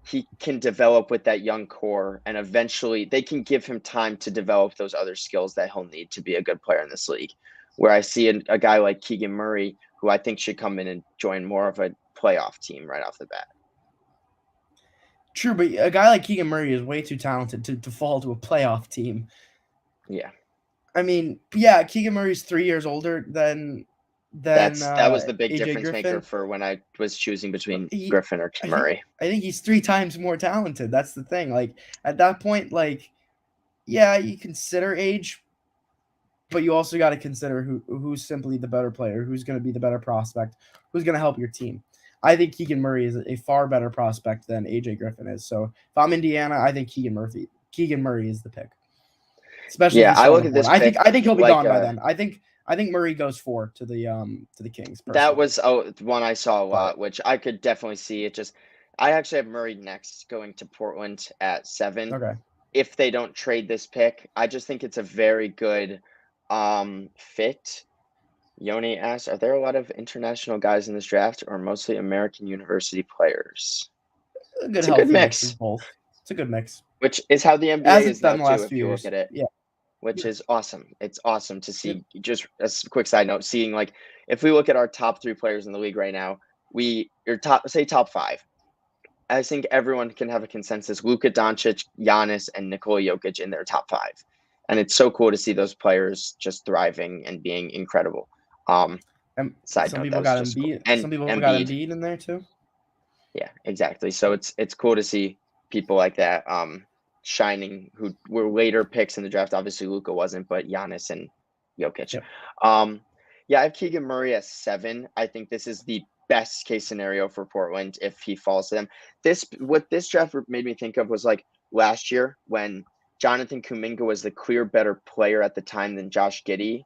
he can develop with that young core, and eventually they can give him time to develop those other skills that he'll need to be a good player in this league. Where I see a guy like Keegan Murray, who I think should come in and join more of a playoff team right off the bat. True, but a guy like Keegan Murray is way too talented to fall to a playoff team. Yeah. I mean, yeah, Keegan Murray's 3 years older than that was the big AJ difference Griffin. maker for when I was choosing between Griffin or Murray. I think he's 3 times more talented. That's the thing. Like at that point, like, yeah, you consider age, but you also got to consider who's simply the better player, who's going to be the better prospect, who's going to help your team. I think Keegan Murray is a far better prospect than AJ Griffin is. So if I'm Indiana, I think Keegan Murray is the pick, especially if Yeah, he's I still on look the at board. this I think pick he'll be like gone by then. I think Murray goes 4 to the Kings that personally. was one I saw a But lot, which I could definitely see. It just I actually have Murray next, going to Portland at 7. okay, If they don't trade this pick, I just think it's a very good fit. Yoni asks, are there a lot of international guys in this draft or mostly American university players? a good It's a good healthy mix mix, of both. It's a good mix, which is how the NBA as it's is now been the too, last if few you look years. at it, Yeah. which Yep. is awesome. It's awesome to Yep. see. Just a quick side note, seeing like if we look at our top 3 players in the league right now, your top 5. I think everyone can have a consensus. Luka Doncic, Giannis, and Nikola Jokic in their top 5. And it's so cool to see those players just thriving and being incredible. And Side some note, that people was got just cool. Embiid. And Some people got Embiid. Embiid in there too. Yeah, exactly. So it's cool to see people like that shining who were later picks in the draft. Obviously Luka wasn't, but Giannis and Jokic. Yep. Yeah, I have Keegan Murray at 7. I think this is the best case scenario for Portland if he falls to them. What this draft made me think of was like last year when Jonathan Kuminga was the clear better player at the time than Josh Giddey,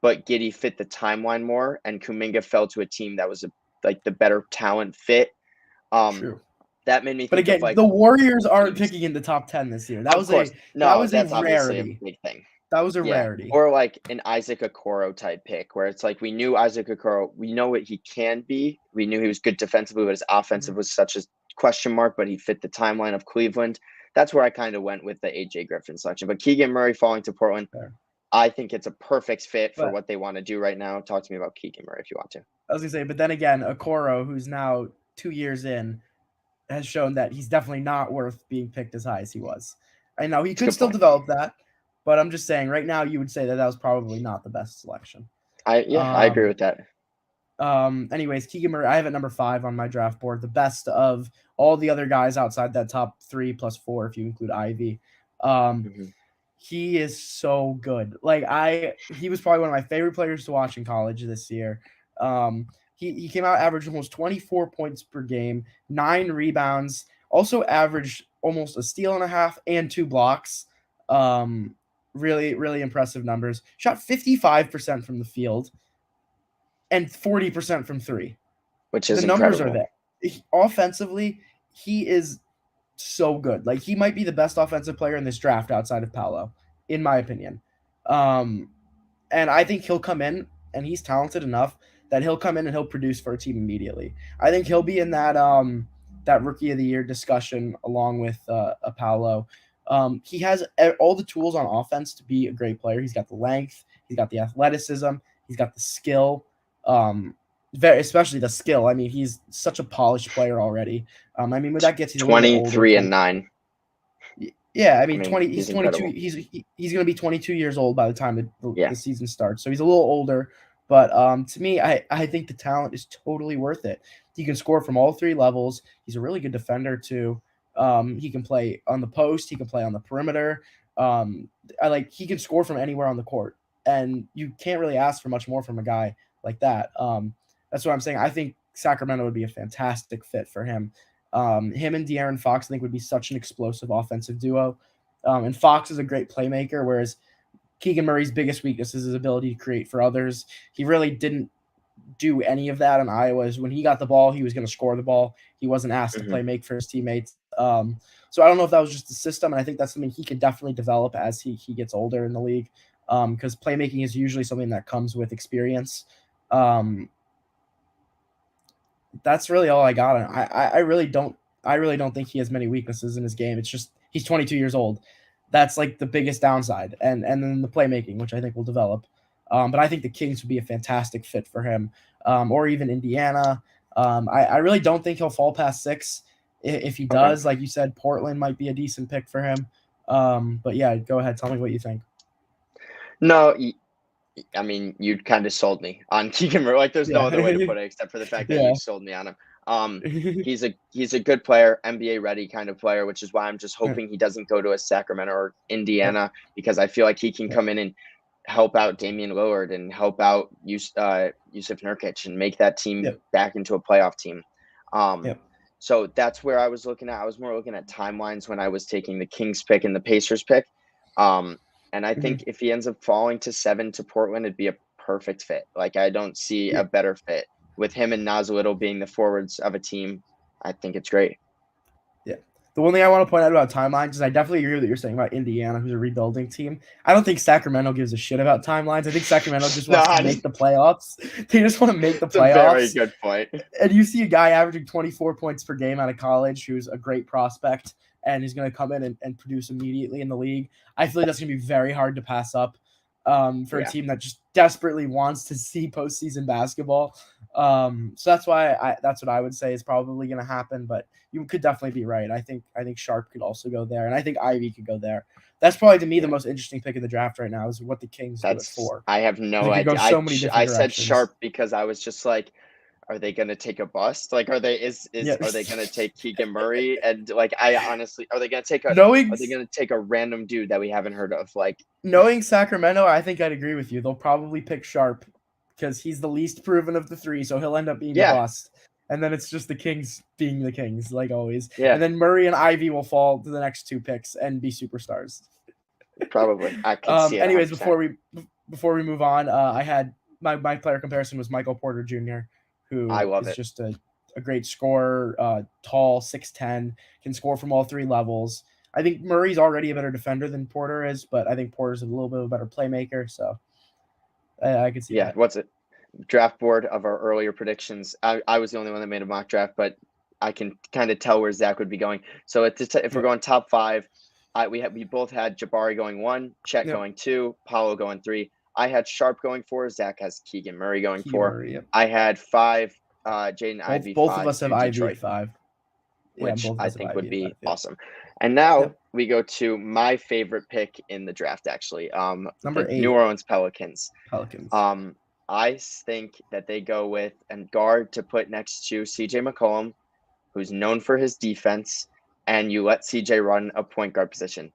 but Giddey fit the timeline more, and Kuminga fell to a team that was like the better talent fit. True. That made me But think of again, like the Warriors aren't teams. picking in the top 10 this year. Of course, That no, was a that's obviously a rarity. big thing. That was a Yeah, rarity. or like an Isaac Okoro type pick, where it's like we knew Isaac Okoro, we know what he can be. We knew he was good defensively, but his offensive was such a question mark. But he fit the timeline of Cleveland. That's where I kind of went with the AJ Griffin selection. But Keegan Murray falling to Portland, Fair. I think it's a perfect fit for But what they want to do right now. Talk to me about Keegan Murray if you want to. I was gonna say, but then again, Okoro, who's now 2 years in, has shown that he's definitely not worth being picked as high as he was. I know he It's a could good still point. develop that, but I'm just saying right now you would say that was probably not the best selection. I agree with that. Anyways, Keegan Murray, I have at number 5 on my draft board, the best of all the other guys outside that top 3 plus 4 if you include Ivy. He is so good. He was probably one of my favorite players to watch in college this year. He came out averaged almost 24 points per game, 9 rebounds, also averaged almost a steal and a half and 2 blocks. Really, really impressive numbers. Shot 55% from the field and 40% from 3. Which is the numbers incredible. are there. Offensively, he is so good. Like he might be the best offensive player in this draft outside of Paolo, in my opinion. And I think he'll come in, and he's talented enough that he'll come in and he'll produce for a team immediately. I think he'll be in that rookie of the year discussion along with Paolo. He has all the tools on offense to be a great player. He's got the length, he's got the athleticism, he's got the skill. Especially the skill. I mean, he's such a polished player already. I mean, with that gets he's a little bit older. 23 and 9. Yeah, I mean 20. He's 22. Incredible. He's going to be 22 years old by the time the season starts. So he's a little older. But to me, I think the talent is totally worth it. He can score from all 3 levels. He's a really good defender too. He can play on the post. He can play on the perimeter. He can score from anywhere on the court, and you can't really ask for much more from a guy like that. That's what I'm saying. I think Sacramento would be a fantastic fit for him. Him and De'Aaron Fox, I think, would be such an explosive offensive duo. And Fox is a great playmaker, whereas Keegan Murray's biggest weakness is his ability to create for others. He really didn't do any of that in Iowa. When he got the ball, he was going to score the ball. He wasn't asked to play make for his teammates. So I don't know if that was just the system, and I think that's something he can definitely develop as he gets older in the league, because playmaking is usually something that comes with experience. That's really all I got. I really don't think he has many weaknesses in his game. It's just he's 22 years old. That's like the biggest downside, and then the playmaking, which I think will develop. But I think the Kings would be a fantastic fit for him, or even Indiana. I really don't think he'll fall past 6. If he does, like you said, Portland might be a decent pick for him. But yeah, go ahead. Tell me what you think. No, I mean, you kind of sold me on Keegan Murray. Like, there's no other way to put it except for the fact that you sold me on him. He's a good player, NBA ready kind of player, which is why I'm just hoping he doesn't go to a Sacramento or Indiana, because I feel like he can come in and help out Damian Lillard and help out Yusuf Nurkic and make that team back into a playoff team. Um, Yep. so that's where I was looking at. I was more looking at timelines when I was taking the Kings pick and the Pacers pick. Um, and I Hmm. think if he ends up falling to 7 to Portland, it'd be a perfect fit. Like I don't see Yeah. a better fit with him and Nas Little being the forwards of a team. I think it's great. Yeah. The one thing I want to point out about timelines is I definitely agree with what you're saying about Indiana, who's a rebuilding team. I don't think Sacramento gives a shit about timelines. I think Sacramento just No, wants to make the playoffs. They just want to make the it's a very playoffs. good point. And you see a guy averaging 24 points per game out of college who's a great prospect and he's going to come in and produce immediately in the league. I feel like that's going to be very hard to pass up for a Yeah, team that just desperately wants to see postseason basketball. So that's why that's what I would say is probably going to happen. But you could definitely be right. I think Sharp could also go there, and I think Ivy could go there. That's probably to me the yeah. most interesting pick of the draft right now is what the Kings do at That's 4 I have because no it could go idea. so many I different said directions. Sharp because I was just like, are they gonna take a bust? Like, are they Yeah. are they gonna take Keegan Murray? And like, I honestly, knowing are they gonna take a random dude that we haven't heard of? Like, knowing Sacramento, I think I'd agree with you. They'll probably pick Sharp because he's the least proven of the three, so he'll end up being the yeah, bust. And then it's just the Kings being the Kings, like always. yeah, And then Murray and Ivy will fall to the next 2 picks and be superstars. probably. I could see it Anyways, 100%. before we move on, I had my player comparison was Michael Porter Jr., I who love is it. just a great scorer, tall, 6'10", can score from all 3 levels. I think Murray's already a better defender than Porter is, but I think Porter's a little bit of a better playmaker, so I could see Yeah, that. what's it? Draft board of our earlier predictions. I was the only one that made a mock draft, but I can kind of tell where Zach would be going. So if we're Yeah. going top 5, we both had Jabari going 1, Chet Yep. going 2, Paulo going 3. I had Sharp going 4. Zach has Keegan Murray going Keegan 4. Murray. Yep. I had 5, Jaden Ivey Both of 5 us have to Ivy at Detroit, 5. Yeah, which both of I us have think would Ivy at 5. be Yep. awesome. And now Yep. we go to my favorite pick in the draft, actually, Number the New 8, Orleans Pelicans. Pelicans. I think that they go with a guard to put next to CJ McCollum, who's known for his defense, and you let CJ run a point guard position.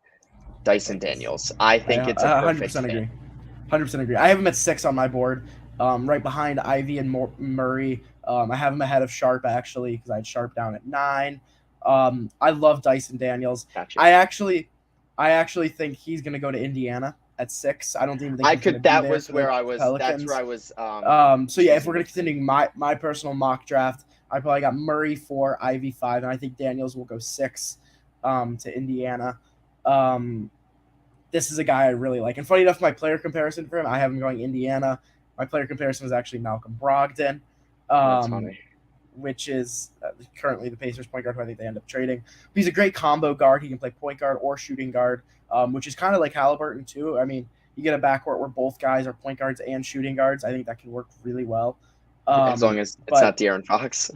Dyson Daniels. I I think it's a perfect 100% fit. agree. 100% agree. I have him at 6 on my board, right behind Ivy and Murray. I have him ahead of Sharp actually because I had Sharp down at 9. I love Dyson Daniels. Gotcha. I actually, I actually think he's going to go to Indiana at 6. I don't even think he's going to be That there was for the where I was. That's where Pelicans. I was So yeah, if we're choosing going to between. continue my personal mock draft, I probably got Murray 4, Ivy 5, and I think Daniels will go 6 to Indiana. Um, this is a guy I really like. And funny enough, my player comparison for him, I have him going Indiana. My player comparison was actually Malcolm Brogdon, That's um, funny. which is currently the Pacers point guard who I think they end up trading. But he's a great combo guard. He can play point guard or shooting guard, which is kind of like Halliburton too. I mean, you get a backcourt where both guys are point guards and shooting guards. I think that can work really well. As long as it's But not De'Aaron Fox.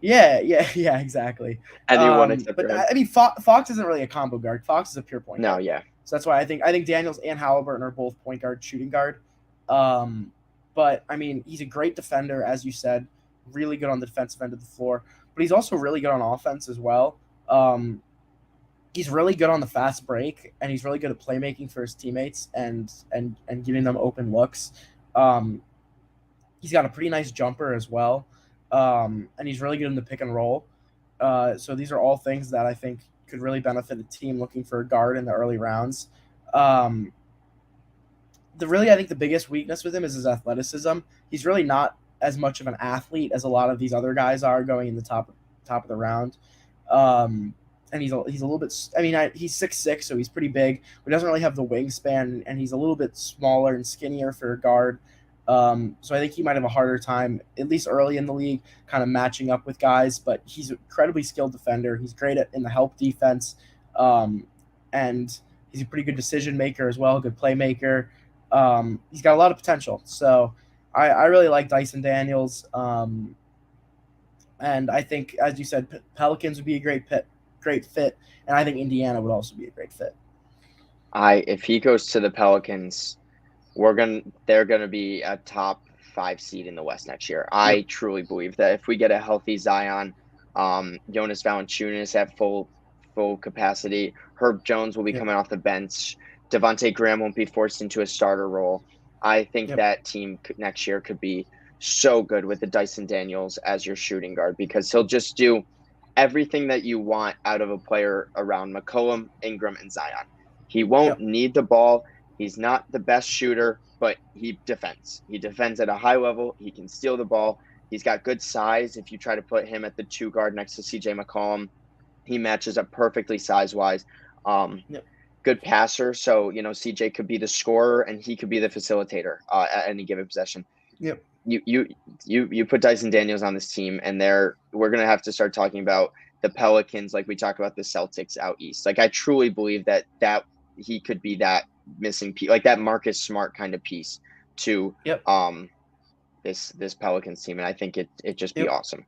yeah, exactly. Anyone except for But him. I mean, Fox isn't really a combo guard. Fox is a pure point No, guard. yeah. So that's why I think Daniels and Halliburton are both point guard, shooting guard. But I mean, he's a great defender, as you said, really good on the defensive end of the floor. But he's also really good on offense as well. He's really good on the fast break, and he's really good at playmaking for his teammates and giving them open looks. Um, he's got a pretty nice jumper as well, and he's really good in the pick and roll. So these are all things that I think could really benefit a team looking for a guard in the early rounds. Um, I think the biggest weakness with him is his athleticism. He's really not as much of an athlete as a lot of these other guys are going in the top of the round. And he's a little bit. I mean, he's 6'6", so he's pretty big, but he doesn't really have the wingspan, and he's a little bit smaller and skinnier for a guard. So I think he might have a harder time, at least early in the league, kind of matching up with guys. But he's an incredibly skilled defender. He's great in the help defense, and he's a pretty good decision maker as well, good playmaker. He's got a lot of potential. So I really like Dyson Daniels. And I think, as you said, Pelicans would be a great fit, and I think Indiana would also be a great fit. If he goes to the Pelicans, they're gonna be a top 5 seed in the West next year. I Yep. truly believe that if we get a healthy Zion, Jonas Valanciunas at full capacity, Herb Jones will be Yep. coming off the bench, Devontae Graham won't be forced into a starter role. I think Yep. that team next year could be so good with the Dyson Daniels as your shooting guard because he'll just do everything that you want out of a player around McCollum, Ingram, and Zion. He won't Yep. need the ball. He's not the best shooter, but he defends. He defends at a high level. He can steal the ball. He's got good size. If you try to put him at the 2 guard next to CJ McCollum, he matches up perfectly size wise. Yep. Good passer. So, CJ could be the scorer and he could be the facilitator at any given possession. Yep. You put Dyson Daniels on this team, and we're gonna have to start talking about the Pelicans, like we talk about the Celtics out east. Like I truly believe that he could be that missing piece, like that Marcus Smart kind of piece to Yep. This Pelicans team, and I think it just be Yep. awesome.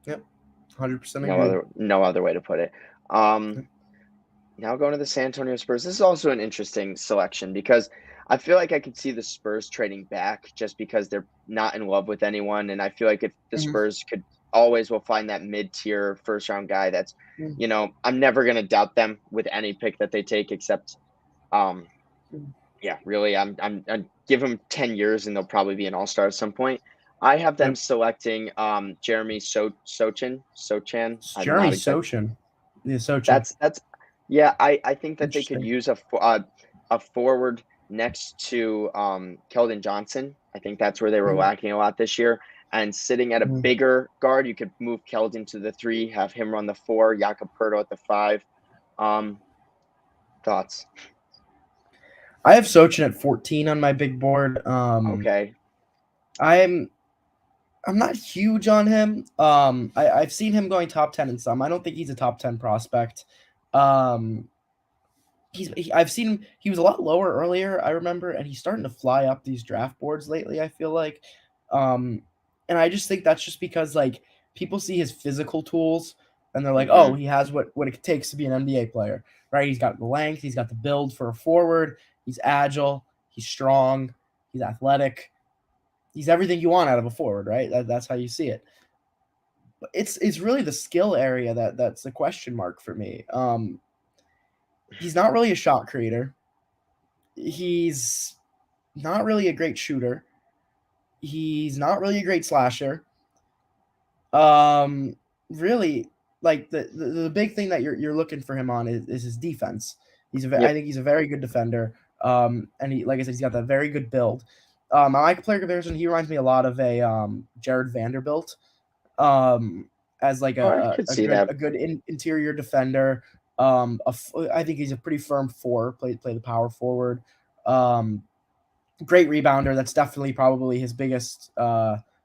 Yep. 100% agree. No other way to put it. Now going to the San Antonio Spurs. This is also an interesting selection because I feel like I could see the Spurs trading back just because they're not in love with anyone. And I feel like if the Spurs will find that mid-tier first-round guy that's, I'm never going to doubt them with any pick that they take except, really, I'm give them 10 years and they'll probably be an all-star at some point. I have them selecting Jeremy Sochan. Jeremy Sochan. Yeah, Sochan. That's I think that they could use a forward next to Keldon Johnson. I think that's where they were lacking a lot this year. And sitting at a bigger guard, you could move Keldon to the 3, have him run the 4, Jakob Poeltl at the 5. Thoughts? I have Sochan at 14 on my big board. Okay. I'm not huge on him. I've seen him going top 10 in some. I don't think he's a top 10 prospect. I've seen him. He was a lot lower earlier, I remember, and he's starting to fly up these draft boards lately. I feel like, and I just think that's just because like people see his physical tools and they're like, oh, he has what it takes to be an NBA player, right? He's got the length, he's got the build for a forward, he's agile, he's strong, he's athletic, he's everything you want out of a forward, right? That's how you see it. But it's really the skill area that's the question mark for me. He's not really a shot creator. He's not really a great shooter. He's not really a great slasher. Really, like the big thing that you're looking for him on is his defense. I think he's a very good defender. And he, like I said, he's got that very good build. I like player comparison. He reminds me a lot of a Jared Vanderbilt. As like a good interior defender. I think he's a pretty firm 4. Play the power forward. Great rebounder. That's definitely probably his biggest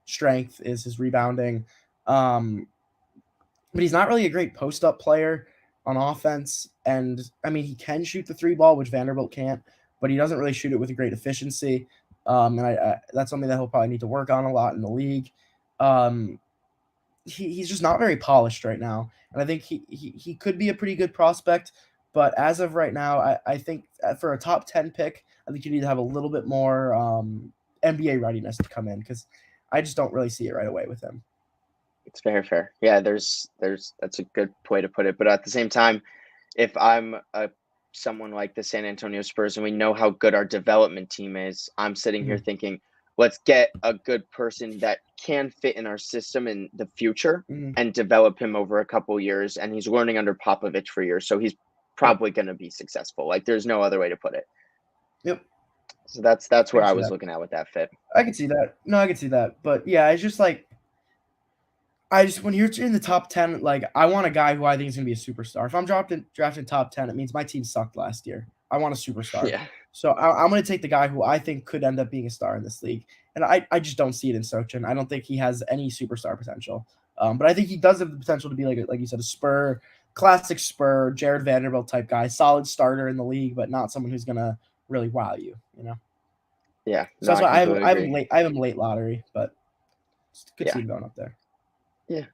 strength is his rebounding. But he's not really a great post up player on offense. And I mean, he can shoot the 3 ball, which Vanderbilt can't, but he doesn't really shoot it with a great efficiency. And that's something that he'll probably need to work on a lot in the league. He's just not very polished right now, and I think he could be a pretty good prospect. But as of right now, I think for a top 10 pick, I think you need to have a little bit more NBA readiness to come in because I just don't really see it right away with him. It's fair. Yeah, that's a good way to put it. But at the same time, if I'm someone like the San Antonio Spurs and we know how good our development team is, I'm sitting here thinking, let's get a good person that can fit in our system in the future and develop him over a couple years. And he's learning under Popovich for years, so he's probably going to be successful. Like there's no other way to put it. Yep. So that's where I was looking at with that fit. I can see that. No, I can see that. But yeah, it's just like when you're in the top 10, like I want a guy who I think is going to be a superstar. If I'm drafting top 10, it means my team sucked last year. I want a superstar. Yeah. So I'm going to take the guy who I think could end up being a star in this league. And I just don't see it in Sochan. I don't think he has any superstar potential. But I think he does have the potential to be like you said, a classic Spur, Jared Vanderbilt type guy, solid starter in the league, but not someone who's going to really wow you, Yeah. So that's why I have him late lottery, but could see him going up there. Yeah.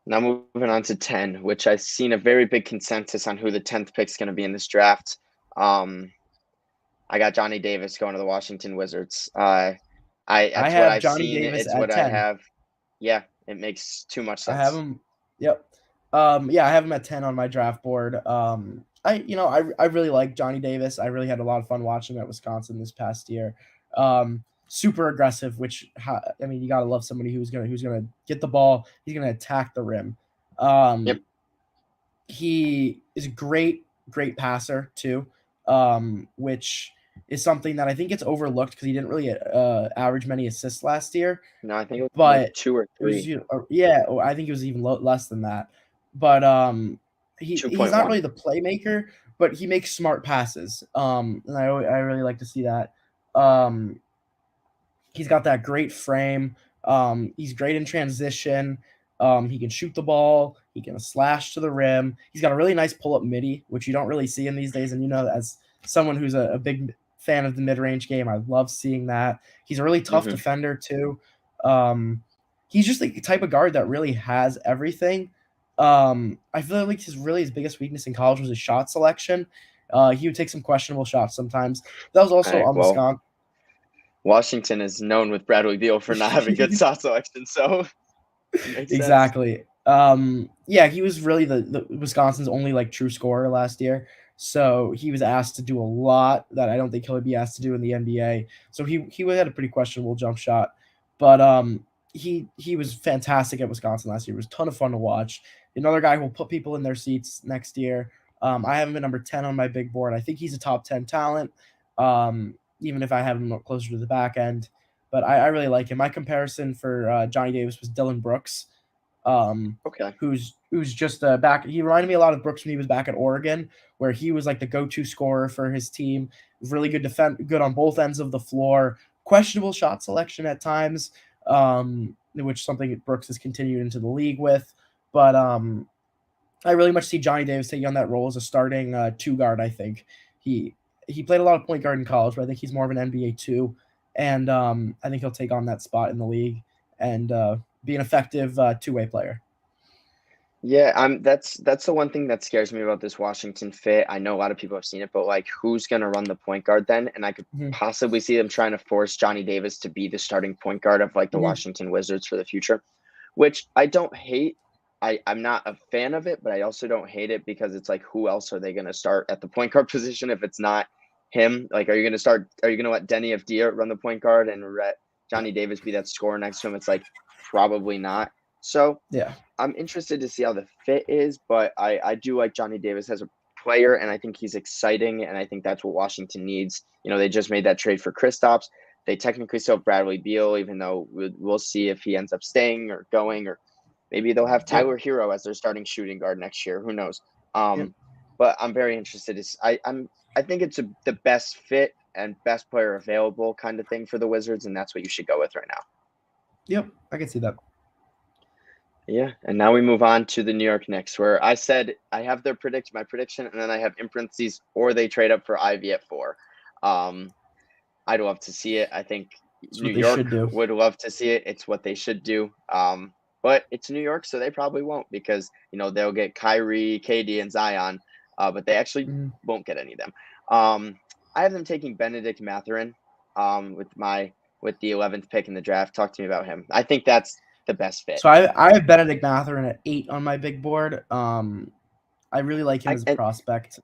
Now moving on to 10, which I've seen a very big consensus on who the 10th pick is going to be in this draft. I got Johnny Davis going to the Washington Wizards. That's what I've seen. It's what 10. I have. Yeah, it makes too much sense. I have him. Yep. I have him at 10 on my draft board. I really like Johnny Davis. I really had a lot of fun watching him at Wisconsin this past year. super aggressive. I mean, you gotta love somebody who's gonna get the ball. He's gonna attack the rim. Yep. He is a great passer too, which is something that I think gets overlooked because he didn't really average many assists last year. No, I think it was like But 2 or it was 3. yeah, I think it was even less than that. But he's not 2.1. really the playmaker, but he makes smart passes. And I really like to see that. Um, he's got that great frame. He's great in transition. He can shoot the ball. He can slash to the rim. He's got a really nice pull up midi, which you don't really see in these days. And as someone who's a big fan of the mid range game, I love seeing that. He's a really tough Mhm. defender too. He's just the type of guard that really has everything. I feel like his biggest weakness in college was his shot selection. He would take some questionable shots sometimes. That was also on Well, Wisconsin. Washington is known with Bradley Beal for not having good shot selection, so makes sense. Exactly. Yeah, he was really the Wisconsin's only like true scorer last year. So he was asked to do a lot that I don't think he'll be asked to do in the NBA. So he had a pretty questionable jump shot, but he was fantastic at Wisconsin last year. It was a ton of fun to watch. Another guy who will put people in their seats next year. I have him at number 10 on my big board. I think he's a top 10 talent. Even if I have him closer to the back end, but I really like him. My comparison for Johnny Davis was Dylan Brooks, Okay. who's just back. He reminded me a lot of Brooks when he was back at Oregon, where he was like the go-to scorer for his team. Really good on both ends of the floor. Questionable shot selection at times, which something Brooks has continued into the league with. But I really much see Johnny Davis taking on that role as a starting two guard. I think he he played a lot of point guard in college, but I think he's more of an NBA two, and I think he'll take on that spot in the league and be an effective two-way player. Yeah, that's the one thing that scares me about this Washington fit. I know a lot of people have seen it, but like who's gonna run the point guard then? And I could Mm-hmm. possibly see them trying to force Johnny Davis to be the starting point guard of like the Mm-hmm. Washington Wizards for the future, which I don't hate. I'm not a fan of it, but I also don't hate it because it's like who else are they gonna start at the point guard position if it's not him? Like, are you gonna let Denny Avdia run the point guard and let Johnny Davis be that scorer next to him? It's like probably not. So Yeah. I'm interested to see how the fit is, but I do like Johnny Davis as a player, and I think he's exciting, and I think that's what Washington needs. They just made that trade for Kristaps. They technically still have Bradley Beal, even though we'll see if he ends up staying or going, or maybe they'll have Yep. Tyler Hero as their starting shooting guard next year. Who knows? Yep. But I'm very interested. I think it's the best fit and best player available kind of thing for the Wizards, and that's what you should go with right now. Yep. I can see that. Yeah, and now we move on to the New York Knicks, where I said I have my prediction, and then I have in parentheses, or they trade up for Ivy at 4. Um, I'd love to see it. I think That's New what they York should do. would love to see it. It's what they should do. But it's New York, so they probably won't because they'll get Kyrie, KD, and Zion, but they actually Mm-hmm. won't get any of them. I have them taking Benedict Mathurin with the 11th pick in the draft. Talk to me about him. I think that's the best fit. So I have Benedict Mathurin at 8 on my big board. I really like him I as a and prospect.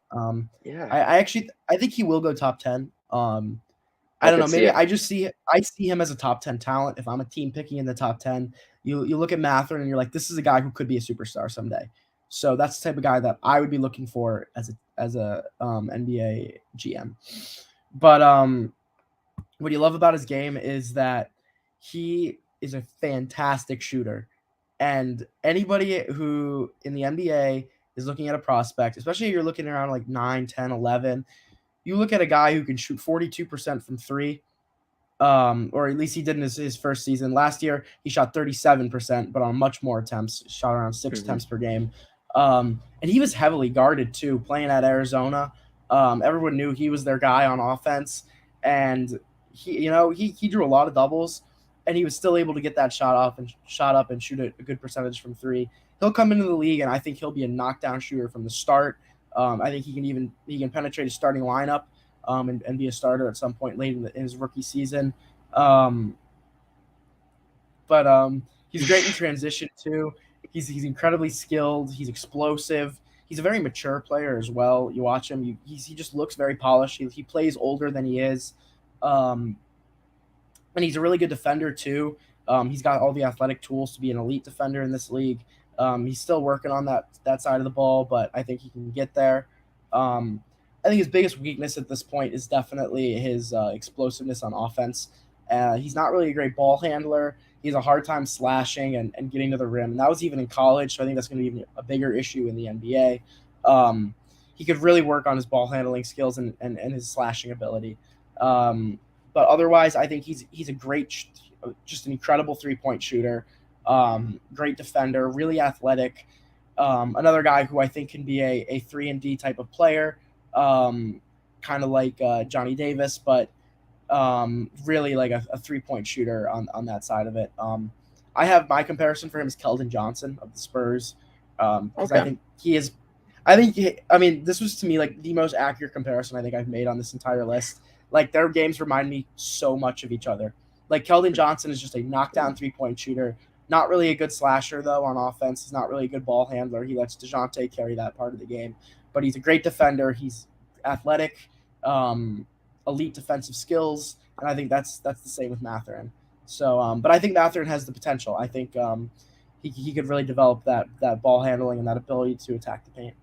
Yeah, I think he will go top 10. I I don't know. could see Maybe it. I see him as a top 10 talent. If I'm a team picking in the top 10, you look at Mathurin and you're like, this is a guy who could be a superstar someday. So that's the type of guy that I would be looking for as a NBA GM. But what you love about his game is that he is a fantastic shooter. And anybody who in the NBA is looking at a prospect, especially if you're looking around like 9, 10, 11, you look at a guy who can shoot 42% from three, or at least he did in his first season. Last year, he shot 37%, but on much more attempts, shot around six Mhm. attempts per game. And he was heavily guarded too, playing at Arizona. Everyone knew he was their guy on offense, and he drew a lot of doubles, and he was still able to get that shot up and shoot a good percentage from three. He'll come into the league, and I think he'll be a knockdown shooter from the start. I think he can penetrate a starting lineup, and be a starter at some point late in his rookie season. Um, but he's great in transition too. He's incredibly skilled. He's explosive. He's a very mature player as well. You watch him, he just looks very polished. He plays older than he is. Um, and he's a really good defender too. He's got all the athletic tools to be an elite defender in this league. He's still working on that side of the ball, but I think he can get there. I think his biggest weakness at this point is definitely his explosiveness on offense. He's not really a great ball handler. He has a hard time slashing and getting to the rim. And that was even in college, so I think that's going to be a bigger issue in the NBA. He could really work on his ball handling skills and his slashing ability. But otherwise, I think he's a great, just an incredible 3-point shooter, great defender, really athletic. Another guy who I think can be a 3-and-D type of player, kind of like Johnny Davis, but really like a 3-point shooter on that side of it. I have my comparison for him is Keldon Johnson of the Spurs, because I think he is. I mean, this was to me like the most accurate comparison I think I've made on this entire list. Like their games remind me so much of each other. Like Keldon Johnson is just a knockdown 3-point shooter. Not really a good slasher though on offense. He's not really a good ball handler. He lets DeJounte carry that part of the game, but he's a great defender. He's athletic, elite defensive skills, and I think that's the same with Mathurin. So, but I think Mathurin has the potential. I think he could really develop that ball handling and that ability to attack the paint.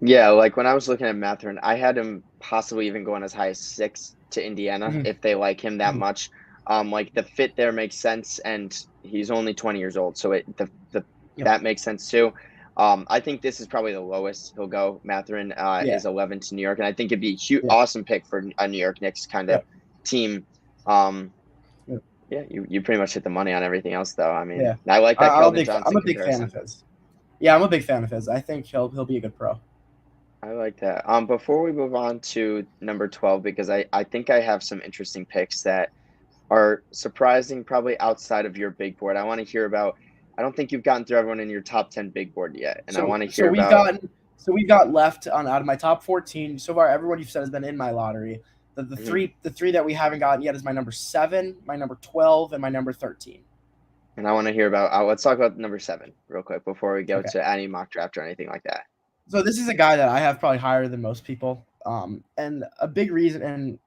Yeah, like when I was looking at Mathurin, I had him possibly even going as high as 6 to Indiana if they like him that much. Like the fit there makes sense, and he's only 20 years old, so that makes sense too. I think this is probably the lowest he'll go. Mathurin is 11 to New York, and I think it'd be a awesome pick for a New York Knicks kind of team. Yeah, you pretty much hit the money on everything else, though. I mean, I like that Keldon Johnson I'm a big fan of his. Yeah, I'm a big fan of his. I think he'll be a good pro. I like that. Before we move on to number 12, because I think I have some interesting picks that are surprising, probably outside of your big board. I want to hear about. I don't think you've gotten through everyone in your top 10 big board yet, and I want to hear about. We've got left out of my top 14 so far. Everyone you've said has been in my lottery. The three that we haven't gotten yet is my number 7, my number 12, and my number 13. And I want to hear about. Let's talk about number 7 real quick before we go to any mock draft or anything like that. So this is a guy that I have probably higher than most people, and a big reason, and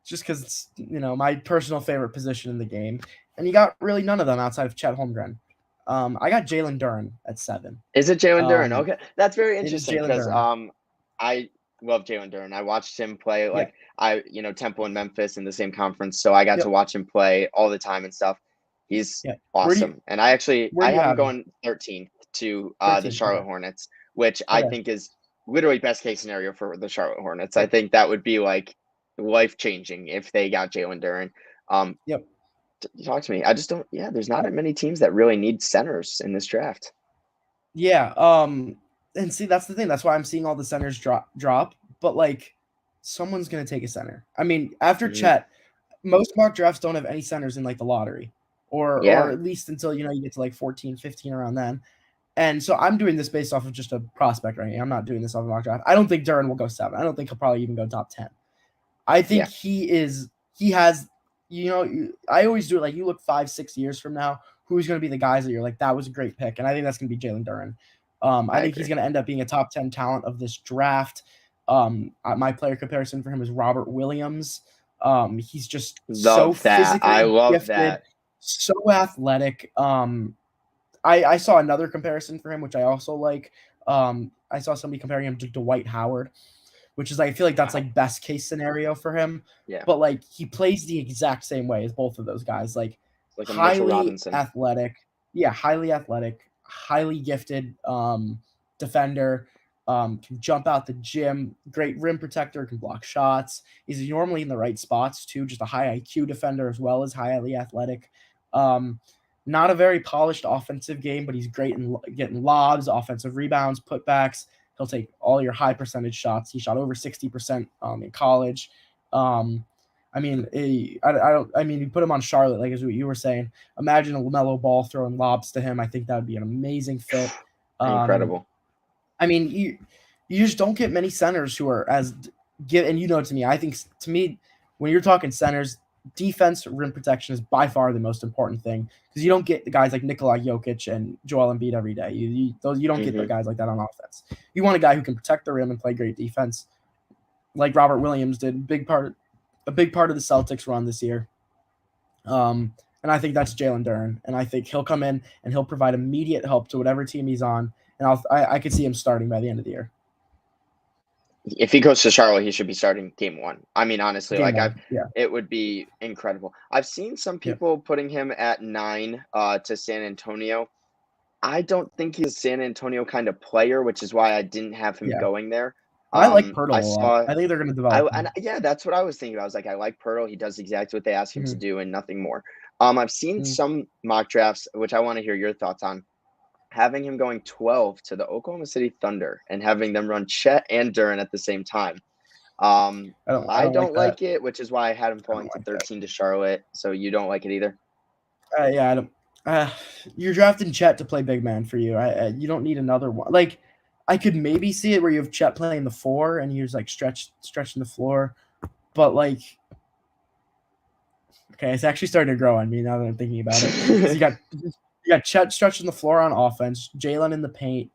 just because it's my personal favorite position in the game, and you got really none of them outside of Chet Holmgren. I got Jalen Duren at 7. Is it Jalen Duren? Okay, that's very interesting because I love Jalen Duren. I watched him play Temple and Memphis in the same conference, so I got to watch him play all the time and stuff. He's awesome, and I have him going 13th to the Charlotte Hornets, which I think is literally best case scenario for the Charlotte Hornets. I think that would be like life changing if they got Jalen Duren. Talk to me. I just don't. Yeah, there's not that many teams that really need centers in this draft. Yeah. And see, that's the thing. That's why I'm seeing all the centers drop. But like, someone's gonna take a center. I mean, after Chet, most mock drafts don't have any centers in like the lottery, or at least until you get to like 14, 15 around then. And so I'm doing this based off of just a prospect right now. I'm not doing this off of mock draft. I don't think Duren will go 7. I don't think he'll probably even go top 10. I think he has. I always do it like you look 5-6 years from now, who's going to be the guys that you're like, that was a great pick. And I think that's going to be Jalen Duren. I think he's going to end up being a top 10 talent of this draft. My player comparison for him is Robert Williams. He's just so physically gifted, so athletic. I saw another comparison for him, which I also like. I saw somebody comparing him to Dwight Howard, which is I feel like that's like best case scenario for him. Yeah. But like he plays the exact same way as both of those guys. Like highly athletic. Yeah, highly athletic, highly gifted defender. Can jump out the gym, great rim protector, can block shots. He's normally in the right spots too, just a high IQ defender as well as highly athletic. Not a very polished offensive game, but he's great in getting lobs, offensive rebounds, putbacks. He'll take all your high percentage shots. He shot over 60% in college. I mean, you put him on Charlotte, like as what you were saying. Imagine a LaMelo Ball throwing lobs to him. I think that would be an amazing fit. Incredible. I mean, you just don't get many centers who are as give. And to me, I think to me, when you're talking centers, defense, rim protection is by far the most important thing because you don't get the guys like Nikola Jokic and Joel Embiid every day. You don't get the guys like that on offense. You want a guy who can protect the rim and play great defense, like Robert Williams did. A big part of the Celtics run this year. And I think that's Jalen Duren. And I think he'll come in and he'll provide immediate help to whatever team he's on. And I could see him starting by the end of the year. If he goes to Charlotte, he should be starting game one. I mean, honestly, Game like one, yeah, it would be incredible. I've seen some yeah, people putting him at 9 to San Antonio. I don't think he's a San Antonio kind of player, which is why I didn't have him yeah. going there. I like Pirtle I a lot. saw I think they're going to develop him. yeah, that's what I was thinking. I was like, I like Pirtle. He does exactly what they ask him to Mm-hmm. do and nothing more. I've seen Mm-hmm. some mock drafts, which I want to hear your thoughts on, having him going 12 to the Oklahoma City Thunder and having them run Chet and Duren at the same time. I I don't like don't that. like it, which is why I had him I falling don't to like that. 13 to Charlotte. So you don't like it either? Yeah, I don't. You're drafting Chet to play big man for you. You don't need another one. Like, I could maybe see it where you have Chet playing the 4 and you're just like stretching the floor, but like, okay, it's actually starting to grow on me now that I'm thinking about it. Because you got Chet stretching the floor on offense, Jalen in the paint,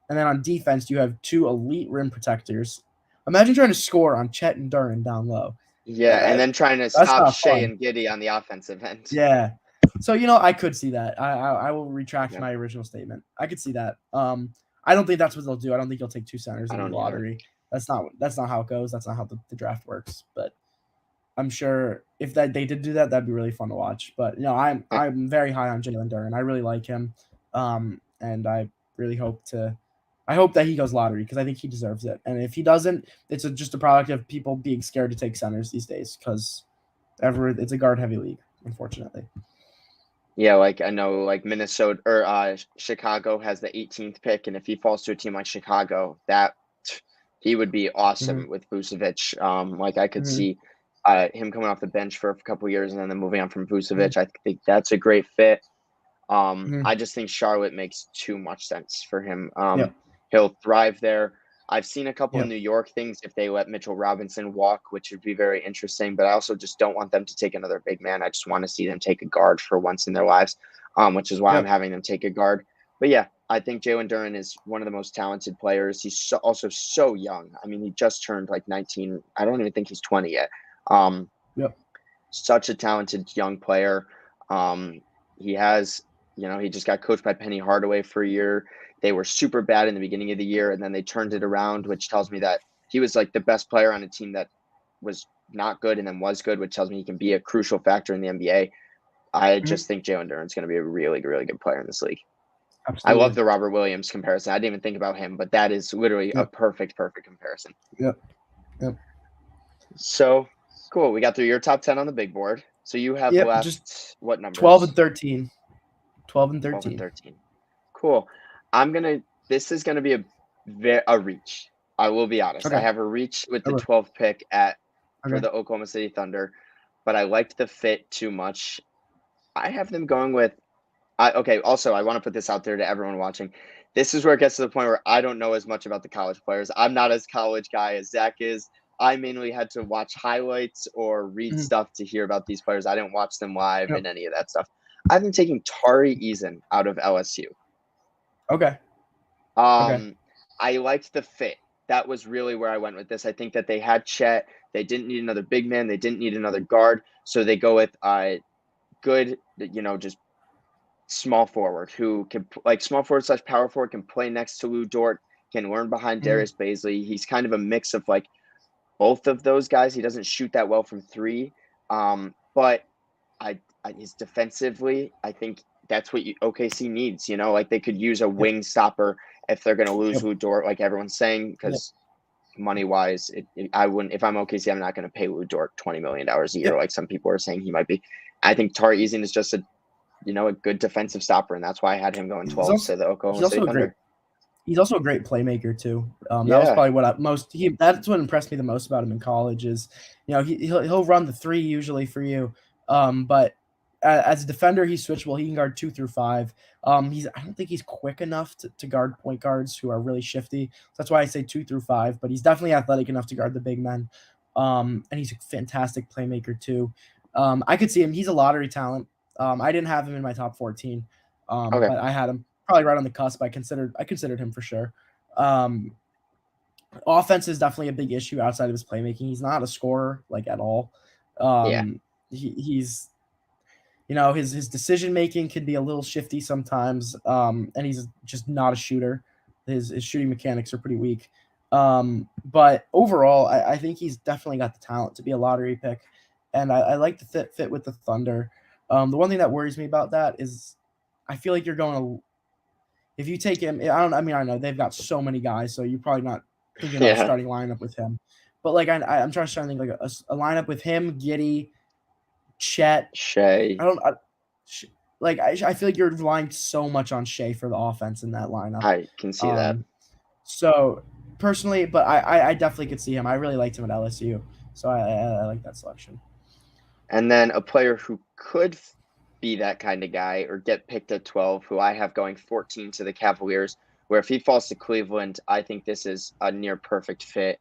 and then on defense you have 2 elite rim protectors. Imagine trying to score on Chet and Duren down low. Yeah, and then trying to That's stop not Shea fun. and Giddy on the offensive end. Yeah. So I could see that. I will retract Yeah, my original statement. I could see that. I don't think that's what they'll do. I don't think they'll take 2 centers I in the don't either. lottery. That's not how it goes. That's not how the draft works. But I'm sure if they did do that, that'd be really fun to watch. But I'm very high on Jalen Duren. I really like him. And I really hope that he goes lottery because I think he deserves it. And if he doesn't, it's just a product of people being scared to take centers these days because it's a guard heavy league, unfortunately. Yeah, like I know, like Minnesota or Chicago has the 18th pick, and if he falls to a team like Chicago, that he would be Mm-hmm. awesome with Vucevic. Like I could Mm-hmm. see him coming off the bench for a couple of years and then moving on from Mm-hmm. Vucevic. I think that's a great fit. Mm-hmm. I just think Charlotte makes too much sense for him. Yep. He'll thrive there. I've seen a couple of Yep. New York things if they let Mitchell Robinson walk, which would be very interesting. But I also just don't want them to take another big man. I just want to see them take a guard for once in their lives, which is why I'm Yep. having them take a guard. But yeah, I think Jalen Duren is one of the most talented players. He's also so young. I mean, he just turned like 19. I don't even think he's 20 yet. Um, Yep. Such a talented young player. He has, he just got coached by Penny Hardaway for a year. They were super bad in the beginning of the year, and then they turned it around, which tells me that he was like the best player on a team that was not good and then was good, which tells me he can be a crucial factor in the NBA. I Mm-hmm. just think Jalen Duren's going to be a really, really good player in this league. I love Absolutely. the Robert Williams comparison. I didn't even think about him, but that is literally a Yep. perfect, perfect comparison. Yep. Yep. So cool. We got through your top 10 on the big board. So you have Yep. Just left what 12 and numbers? 13. 12 and 12 and 13. 13. Cool. This is gonna be a reach. I will be honest. I Okay. have a reach with the Okay. 12th pick for Okay. the Oklahoma City Thunder, but I liked the fit too much. I have them going with okay, also I want to put this out there to everyone watching. This is where it gets to the point where I don't know as much about the college players. I'm not as college guy as Zach is. I mainly had to watch highlights or read Mm-hmm. stuff to hear about these players. I didn't watch them live Yep. and any of that stuff. I've been taking Tari Eason out of LSU. Okay. Okay. Um, I liked the fit. That was really where I went with this. I think that they had Chet. They didn't need another big man. They didn't need another guard. So they go with good, just small forward who can like small forward / power forward can play next to Lou Dort, can learn behind Mm-hmm. Darius Baisley. He's kind of a mix of like both of those guys. He doesn't shoot that well from three, but his defensively, I think that's what OKC needs. Like they could use a Yep. wing stopper if they're going to lose Yep. Lou Dort, like everyone's saying, Yep. because money wise, I wouldn't. If I'm OKC, I'm not going to pay Lou Dort $20 million a year, Yep. like some people are saying he might be. I think Tari Eason is just a good defensive stopper, and that's why I had him going He's 12 also to the he's Oklahoma City also a great Thunder. he's also a great playmaker too. That was Yeah, probably that's what impressed me the most about him in college is, he'll run the 3 usually for you. But as a defender, he's switchable. He can guard 2 through 5. I don't think he's quick enough to guard point guards who are really shifty. That's why I say 2 through 5, but he's definitely athletic enough to guard the big men. And he's a fantastic playmaker too. I could see him. He's a lottery talent. I didn't have him in my top 14. okay, But I had him probably right on the cusp. I considered him for sure. Um, Offense is definitely a big issue outside of his playmaking. He's not a scorer like at all. yeah, Um, he's his decision making can be a little shifty sometimes, and he's just not a shooter. His shooting mechanics are pretty weak. But overall, I think he's definitely got the talent to be a lottery pick, and I like the fit with the Thunder. The one thing that worries me about that is I feel like you're going to if you take him. I know they've got so many guys, so you're probably not thinking about a Yeah, starting lineup with him. But like I'm trying to think like a lineup with him, Giddy, Chet. I Shea. don't I feel like you're relying so much on Shea for the offense in that lineup. I can see that. So personally, but I definitely could see him. I really liked him at LSU, so I like that selection. And then a player who could be that kind of guy or get picked at 12, who I have going 14 to the Cavaliers, where if he falls to Cleveland, I think this is a near perfect fit.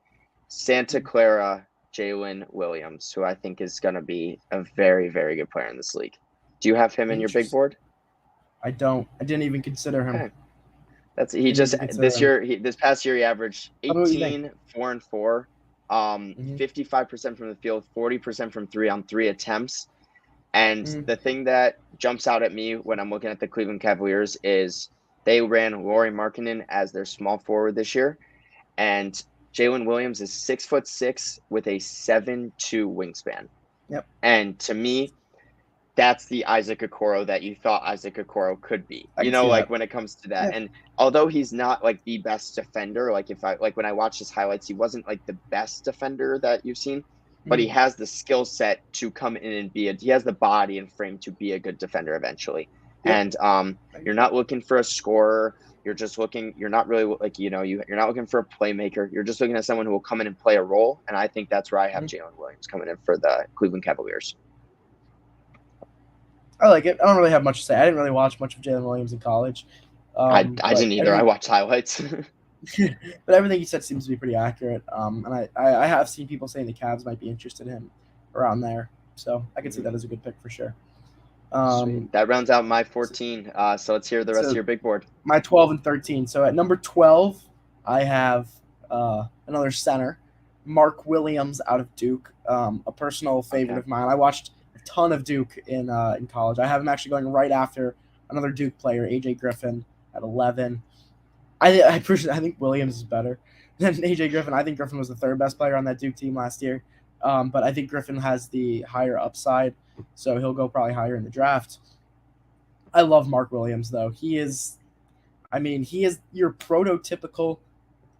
Santa Clara Jalen Williams, who I think is going to be a very, very good player in this league. Do you have him in your big board? I don't. I didn't even consider him. Okay. This past year he averaged 18, 4 and 4, 55% from the field, 40% from 3-on-3 attempts. And the thing that jumps out at me when I'm looking at the Cleveland Cavaliers is they ran Lauri Markkanen as their small forward this year, and Jalen Williams is 6'6" with a 7'2" wingspan. Yep. And to me, that's the Isaac Okoro that you thought Isaac Okoro could be. When it comes to that. Yeah. And although he's not like the best defender, when I watched his highlights, he wasn't like the best defender that you've seen, but he has the skill set to come in and he has the body and frame to be a good defender eventually. Yep. And you're not looking for a scorer. You're not really you're not looking for a playmaker. You're just looking at someone who will come in and play a role. And I think that's where I have Jalen Williams coming in for the Cleveland Cavaliers. I like it. I don't really have much to say. I didn't really watch much of Jalen Williams in college. I didn't either. I watched highlights. But everything he said seems to be pretty accurate. And I have seen people saying the Cavs might be interested in him around there. So I can see that as a good pick for sure. That rounds out my 14. So let's hear the rest of your big board. My 12 and 13. So at number 12, I have another center, Mark Williams out of Duke, a personal favorite of mine. I watched ton of Duke in college. I have him actually going right after another Duke player, AJ Griffin, at 11. I think Williams is better than AJ Griffin. I think Griffin was the third best player on that Duke team last year, but I think Griffin has the higher upside, so he'll go probably higher in the draft. I love Mark Williams though. He is your prototypical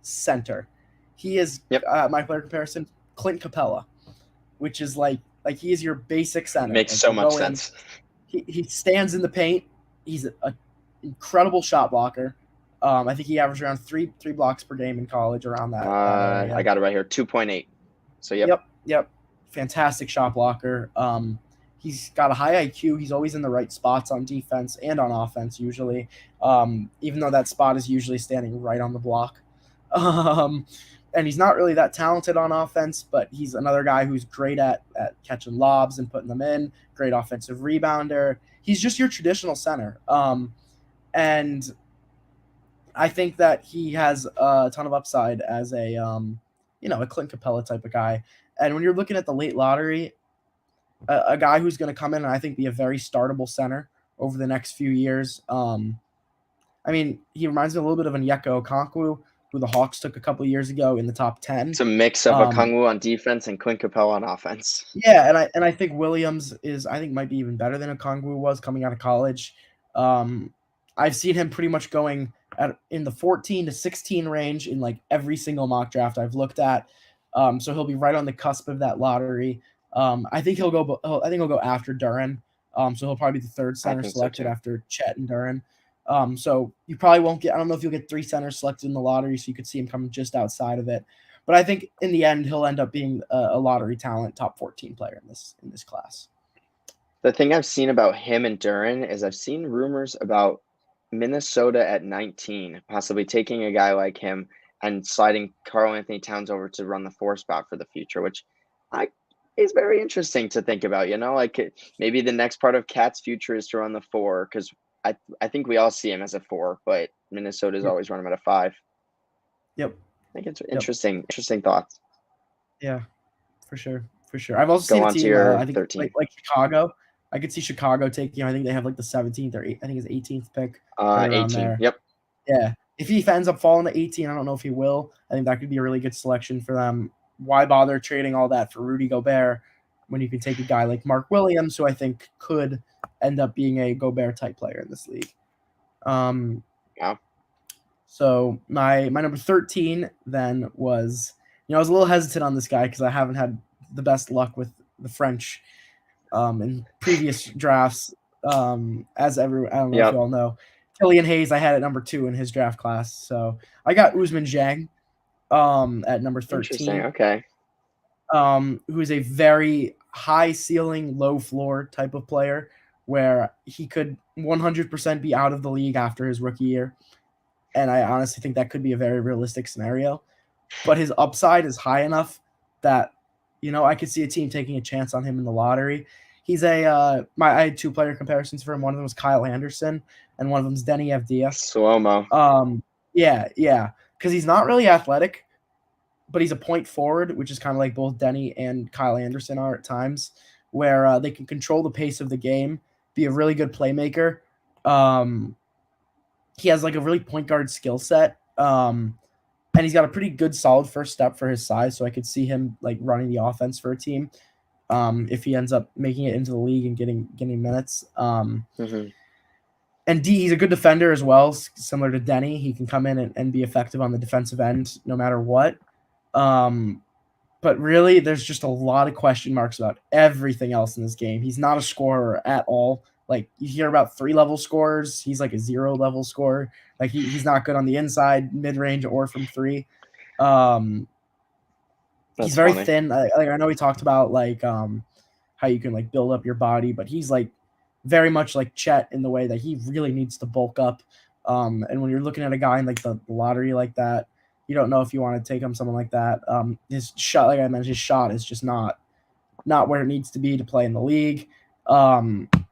center. He is my player comparison, Clint Capella, which is like he is your basic center. Makes so much sense. He stands in the paint. He's an incredible shot blocker. I think he averaged around three blocks per game in college, around that. I got it right here, 2.8. So Yep. Fantastic shot blocker. He's got a high IQ. He's always in the right spots on defense and on offense usually, even though that spot is usually standing right on the block. And he's not really that talented on offense, but he's another guy who's great at catching lobs and putting them in, great offensive rebounder. He's just your traditional center. And I think that he has a ton of upside as a Clint Capella type of guy. And when you're looking at the late lottery, a guy who's going to come in and I think be a very startable center over the next few years. He reminds me a little bit of Onyeka Okongwu, who the Hawks took a couple of years ago in the top 10. It's a mix of Okongwu on defense and Clint Capella on offense. Yeah, and I think Williams might be even better than Okongwu was coming out of college. I've seen him pretty much going in the 14 to 16 range in like every single mock draft I've looked at. So he'll be right on the cusp of that lottery. I think he'll go after Duren. So he'll probably be the third center selected after Chet and Duren. So you probably won't get. I don't know if you'll get 3 centers selected in the lottery, so you could see him coming just outside of it. But I think in the end he'll end up being a lottery talent, top 14 player in this class. The thing I've seen about him and Duren is I've seen rumors about Minnesota at 19 possibly taking a guy like him and sliding Karl-Anthony Towns over to run the 4 spot for the future, which is very interesting to think about. Maybe the next part of Cat's future is to run the 4, because I think we all see him as a 4, but Minnesota's always run him at a 5. Yep. I think it's interesting thoughts. Yeah, for sure. I've also seen a team, I think 13. Like Chicago. I could see Chicago taking him. I think they have like the 17th or I think his 18th pick, right around 18. there. Yep. Yeah. If he ends up falling to 18, I don't know if he will. I think that could be a really good selection for them. Why bother trading all that for Rudy Gobert when you can take a guy like Mark Williams, who I think could end up being a Gobert type player in this league. Yeah. So my number 13 then was, I was a little hesitant on this guy because I haven't had the best luck with the French in previous drafts. I don't know if Yep. you all know, Killian Hayes, I had at number 2 in his draft class. So I got Ousmane Dieng at number Interesting. 13, Okay. who is a very high ceiling, low floor type of player where he could 100% be out of the league after his rookie year. And I honestly think that could be a very realistic scenario. But his upside is high enough that, I could see a team taking a chance on him in the lottery. He's I had 2 player comparisons for him. One of them was Kyle Anderson, and one of them is Denny Avdia. Slow-mo. Yeah, because he's not really athletic, but he's a point forward, which is kind of like both Denny and Kyle Anderson are at times, where they can control the pace of the game, be a really good playmaker. He has like a really point guard skill set. And he's got a pretty good solid first step for his size, so I could see him like running the offense for a team if he ends up making it into the league and getting minutes. Mm-hmm. And he's a good defender as well, similar to Denny. He can come in and be effective on the defensive end no matter what. But really, there's just a lot of question marks about everything else in this game. He's not a scorer at all. Like, you hear about 3-level scorers. He's like a 0-level scorer. Like, he's not good on the inside, mid-range, or from 3. He's very funny. thin. I know we talked about, like, how you can, like, build up your body, but he's, like, very much like Chet in the way that he really needs to bulk up. And when you're looking at a guy in, like, the lottery like that, you don't know if you want to take him, someone like that. His shot, like I mentioned, his shot is just not where it needs to be to play in the league.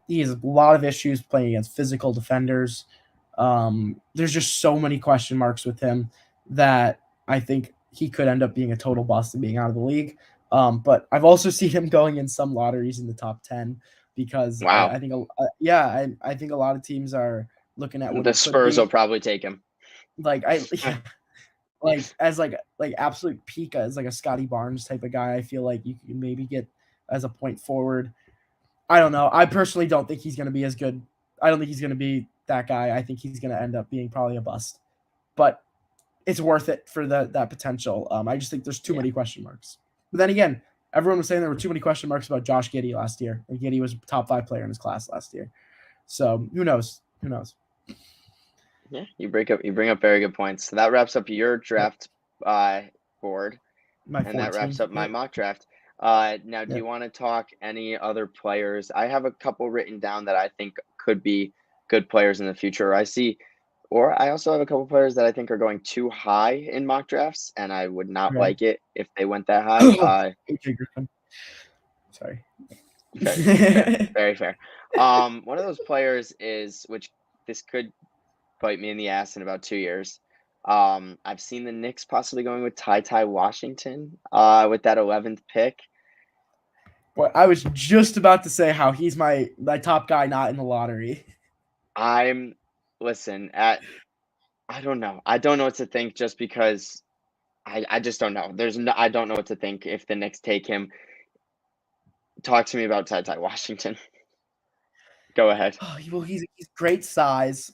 He has a lot of issues playing against physical defenders. There's just so many question marks with him that I think he could end up being a total bust and being out of the league. But I've also seen him going in some lotteries in the top 10 because Wow. I think, I think a lot of teams are looking at what The he could Spurs be. will probably take him. Like, as like absolute peak as like a Scotty Barnes type of guy. I feel like you can maybe get as a point forward. I don't know. I personally don't think he's going to be as good. I don't think he's going to be that guy. I think he's going to end up being probably a bust. But it's worth it for that potential. I just think there's too many question marks. But then again, everyone was saying there were too many question marks about Josh Giddey last year. And Giddey was a top 5 player in his class last year. So who knows? Who knows? Yeah, you bring up very good points. So that wraps up your draft board, and that wraps up my mock draft. Now, do you want to talk any other players? I have a couple written down that I think could be good players in the future. I also have a couple players that I think are going too high in mock drafts, and I would not like it if they went that high. AJ Griffin. Sorry. Very fair. One of those players is, which this could bite me in the ass in about 2 years. I've seen the Knicks possibly going with Ty Washington with that 11th pick. Well, I was just about to say how he's my top guy not in the lottery. I don't know. I don't know what to think just because I just don't know. I don't know what to think if the Knicks take him. Talk to me about Ty Washington. Go ahead. Well, he's great size.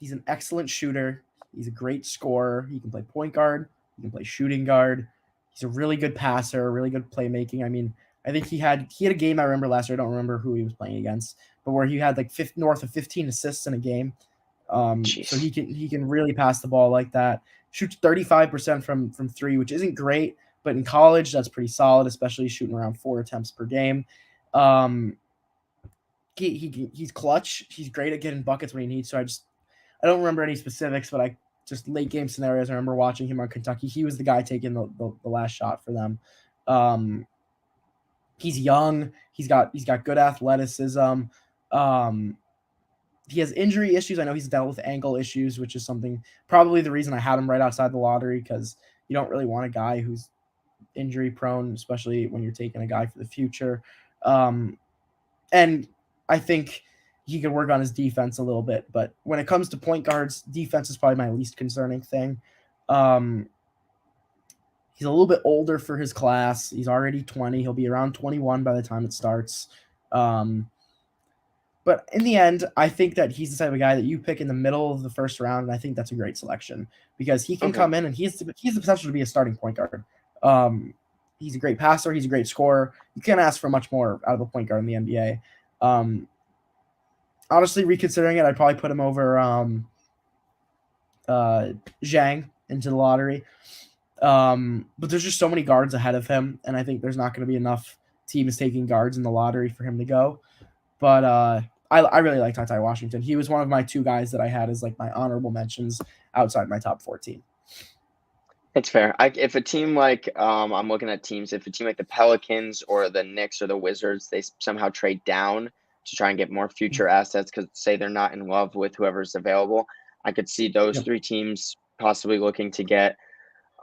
He's an excellent shooter. He's a great scorer. He can play point guard. He can play shooting guard. He's a really good passer, really good playmaking. I mean, I think he had a game I remember last year. I don't remember who he was playing against, but where he had like north of 15 assists in a game. So he can really pass the ball like that. Shoots 35% from 3, which isn't great, but in college that's pretty solid, especially shooting around 4 attempts per game. He's clutch. He's great at getting buckets when he needs. So I don't remember any specifics, but I just late game scenarios. I remember watching him on Kentucky. He was the guy taking the last shot for them. He's young. He's got good athleticism. He has injury issues. I know he's dealt with ankle issues, which is something probably the reason I had him right outside the lottery, because you don't really want a guy who's injury prone, especially when you're taking a guy for the future. And I think he could work on his defense a little bit. But when it comes to point guards, defense is probably my least concerning thing. He's a little bit older for his class. He's already 20. He'll be around 21 by the time it starts. But in the end, I think that he's the type of guy that you pick in the middle of the first round, and I think that's a great selection because he can come in and he has the potential to be a starting point guard. He's a great passer. He's a great scorer. You can't ask for much more out of a point guard in the NBA. Honestly, reconsidering it, I'd probably put him over Zhang into the lottery. But there's just so many guards ahead of him, and I think there's not going to be enough teams taking guards in the lottery for him to go. But I really like Ty Washington. He was one of my two guys that I had as like my honorable mentions outside my top 14. It's fair. If a team like I'm looking at teams, if a team like the Pelicans or the Knicks or the Wizards, they somehow trade down to try and get more future assets because say they're not in love with whoever's available, I could see those three teams possibly looking to get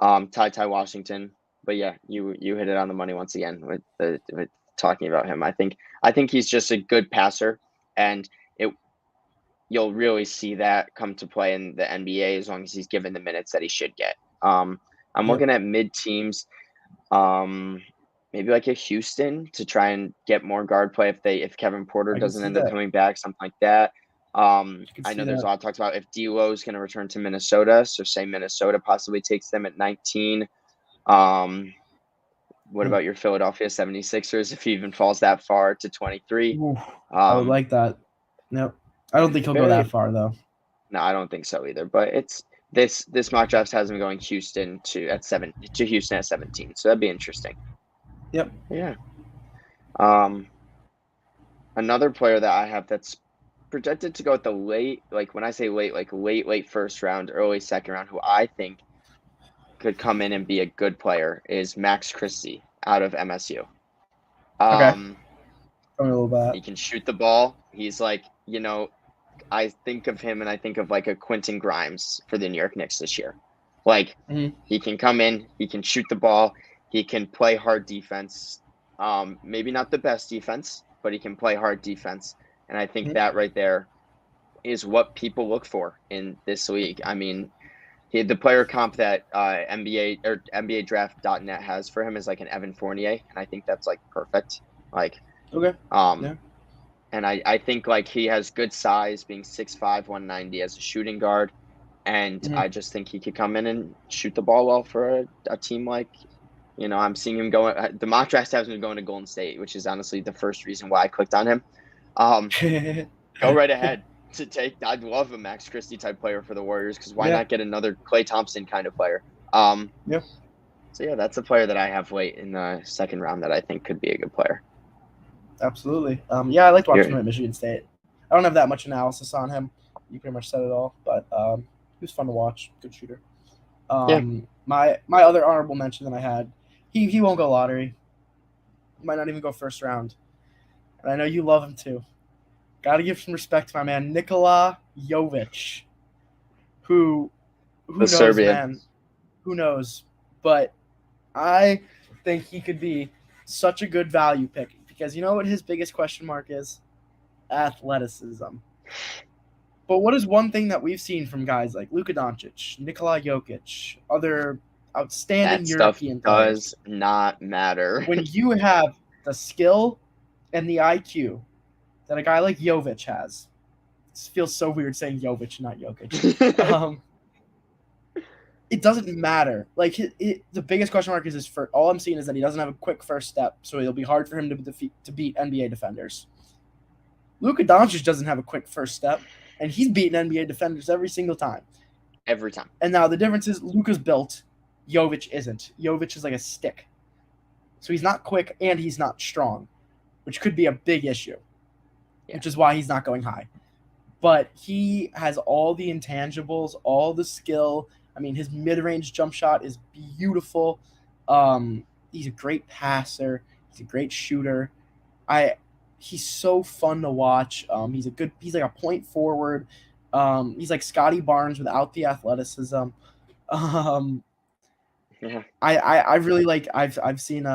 Ty Washington. But yeah, you hit it on the money once again with talking about him. I think he's just a good passer, and you'll really see that come to play in the NBA as long as he's given the minutes that he should get. I'm looking at mid teams, maybe like a Houston to try and get more guard play if Kevin Porter doesn't end up coming back, something like that. I know there's a lot of talks about if D'Lo is going to return to Minnesota, so say Minnesota possibly takes them at 19. What about your Philadelphia 76ers if he even falls that far to 23? I would like that. No, I don't think he'll go that far though. No, I don't think so either. But it's this mock draft has him going Houston to Houston at 17, so that'd be interesting. Yep. Yeah. Another player that I have that's projected to go at the late, like when I say late, like late first round, early second round, who I think could come in and be a good player is Max Christie out of MSU. Okay. Tell me a little bit. He can shoot the ball. He's like, I think of him and I think of like a Quentin Grimes for the New York Knicks this year. Like he can come in, he can shoot the ball, he can play hard defense. Maybe not the best defense, but he can play hard defense. And I think that right there is what people look for in this league. I mean, the player comp that NBA or NBA Draft.net has for him is like an Evan Fournier, and I think that's like perfect. Like, okay. And I think like he has good size, being 6'5", 190 as a shooting guard, and I just think he could come in and shoot the ball well for a team like, I'm seeing him going. The mock draft has him going to Golden State, which is honestly the first reason why I clicked on him. Go right ahead to take. I'd love a Max Christie type player for the Warriors because why not get another Klay Thompson kind of player? So yeah, that's a player that I have late in the second round that I think could be a good player. Absolutely. I liked watching him at Michigan State. I don't have that much analysis on him. You pretty much said it all, but he was fun to watch. Good shooter. My other honorable mention that I had, he won't go lottery. He might not even go first round. And I know you love him too. Got to give some respect to my man Nikola Jovic, who knows, Serbian. man? Who knows? But I think he could be such a good value pick because you know what his biggest question mark is? Athleticism. But what is one thing that we've seen from guys like Luka Doncic, Nikola Jokic, other outstanding European players? Does not matter. When you have the skill and the IQ that a guy like Jovic has, it feels so weird saying Jovic, not Jokic. It doesn't matter. Like the biggest question mark is his first. All I'm seeing is that he doesn't have a quick first step, so it'll be hard for him to beat NBA defenders. Luka Doncic doesn't have a quick first step, and he's beaten NBA defenders every single time. Every time. And now the difference is Luka's built, Jovic isn't. Jovic is like a stick, so he's not quick and he's not strong, which could be a big issue. Which is why he's not going high. But he has all the intangibles, all the skill. I mean, his mid-range jump shot is beautiful. He's a great passer. He's a great shooter. He's so fun to watch. He's like a point forward. He's like Scotty Barnes without the athleticism. I really like. I've seen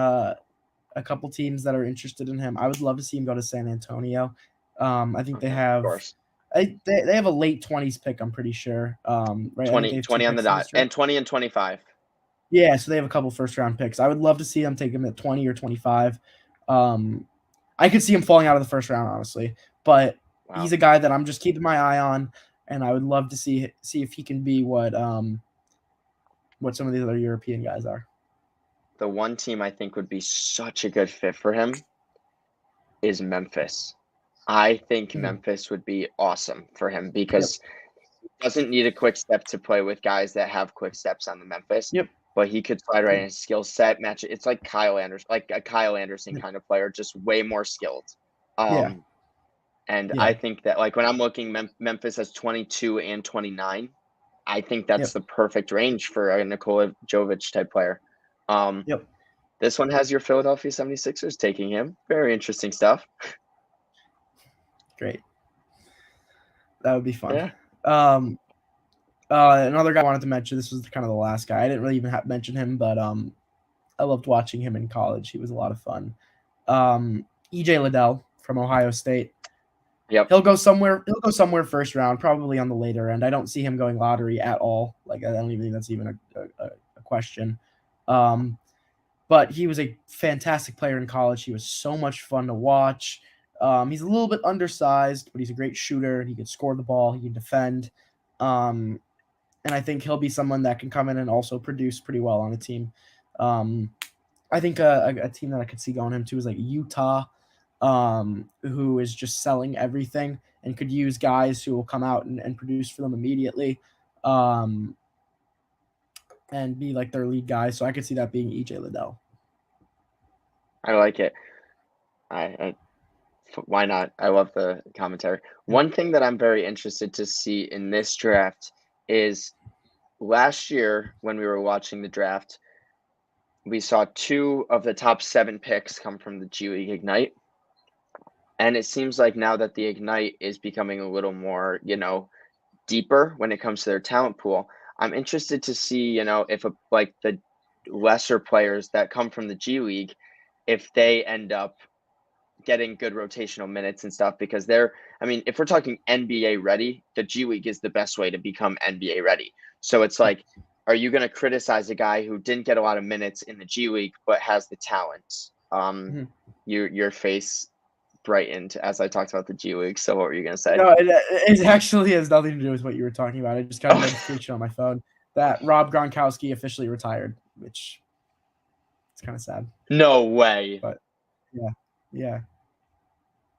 a couple teams that are interested in him. I would love to see him go to San Antonio. I think they Okay, of have course. they have a late 20s pick, I'm pretty sure. Right, I think they have 2 20 on the picks in dot, this draft. and 20 and 25. Yeah, so they have a couple first round picks. I would love to see them take him at 20 or 25. I could see him falling out of the first round, honestly, but he's Wow. a guy that I'm just keeping my eye on, and I would love to see if he can be what some of these other European guys are. The one team I think would be such a good fit for him is Memphis. I think Memphis would be awesome for him because he doesn't need a quick step to play with guys that have quick steps on the Memphis. Yep. But he could slide right in his skill set, match it. It's like Kyle Anderson, like a Kyle Anderson kind of player, just way more skilled. Yeah. And Yeah. I think that, like, when I'm looking, Memphis has 22 and 29. I think that's the perfect range for a Nikola Jovic type player. Yep. This one has your Philadelphia 76ers taking him. Very interesting stuff. Great. That would be fun. Yeah. Another guy I wanted to mention, this was kind of the last guy. I didn't really even mention him, but I loved watching him in college. He was a lot of fun. EJ Liddell from Ohio State. Yep. He'll go somewhere first round, probably on the later end. I don't see him going lottery at all. Like, I don't even think that's even a question. But he was a fantastic player in college. He was so much fun to watch. He's a little bit undersized, but he's a great shooter. He can score the ball. He can defend. And I think he'll be someone that can come in and also produce pretty well on a team. I think a team that I could see going him to is like Utah, who is just selling everything and could use guys who will come out and produce for them immediately, and be like their lead guy. So I could see that being EJ Liddell. I like it. Why not? I love the commentary. One thing that I'm very interested to see in this draft is last year when we were watching the draft, we saw 2 of the top 7 picks come from the G League Ignite. And it seems like now that the Ignite is becoming a little more, deeper when it comes to their talent pool, I'm interested to see, if the lesser players that come from the G League, if they end up getting good rotational minutes and stuff, because if we're talking NBA ready, the G League is the best way to become NBA ready. So it's like, are you going to criticize a guy who didn't get a lot of minutes in the G League but has the talent? Your face brightened as I talked about the G League. So what were you going to say? No, it actually has nothing to do with what you were talking about. I just got a notification on my phone that Rob Gronkowski officially retired, which it's kind of sad. No way. But yeah.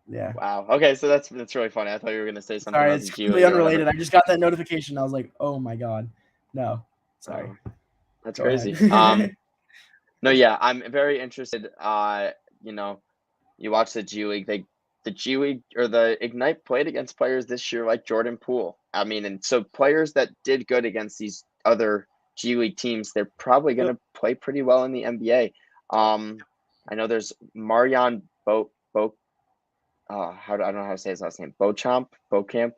Wow. Okay, so that's really funny. I thought you were going to say something. Sorry, about it's the G completely League unrelated. I just got that notification. I was like, oh my god, no. Sorry. That's Go crazy. No, yeah, I'm very interested. You watch the G League. The G League or the Ignite played against players this year like Jordan Poole. And so players that did good against these other G League teams, they're probably going to play pretty well in the NBA. I know there's Marion I don't know how to say his last name. Beauchamp. Beauchamp.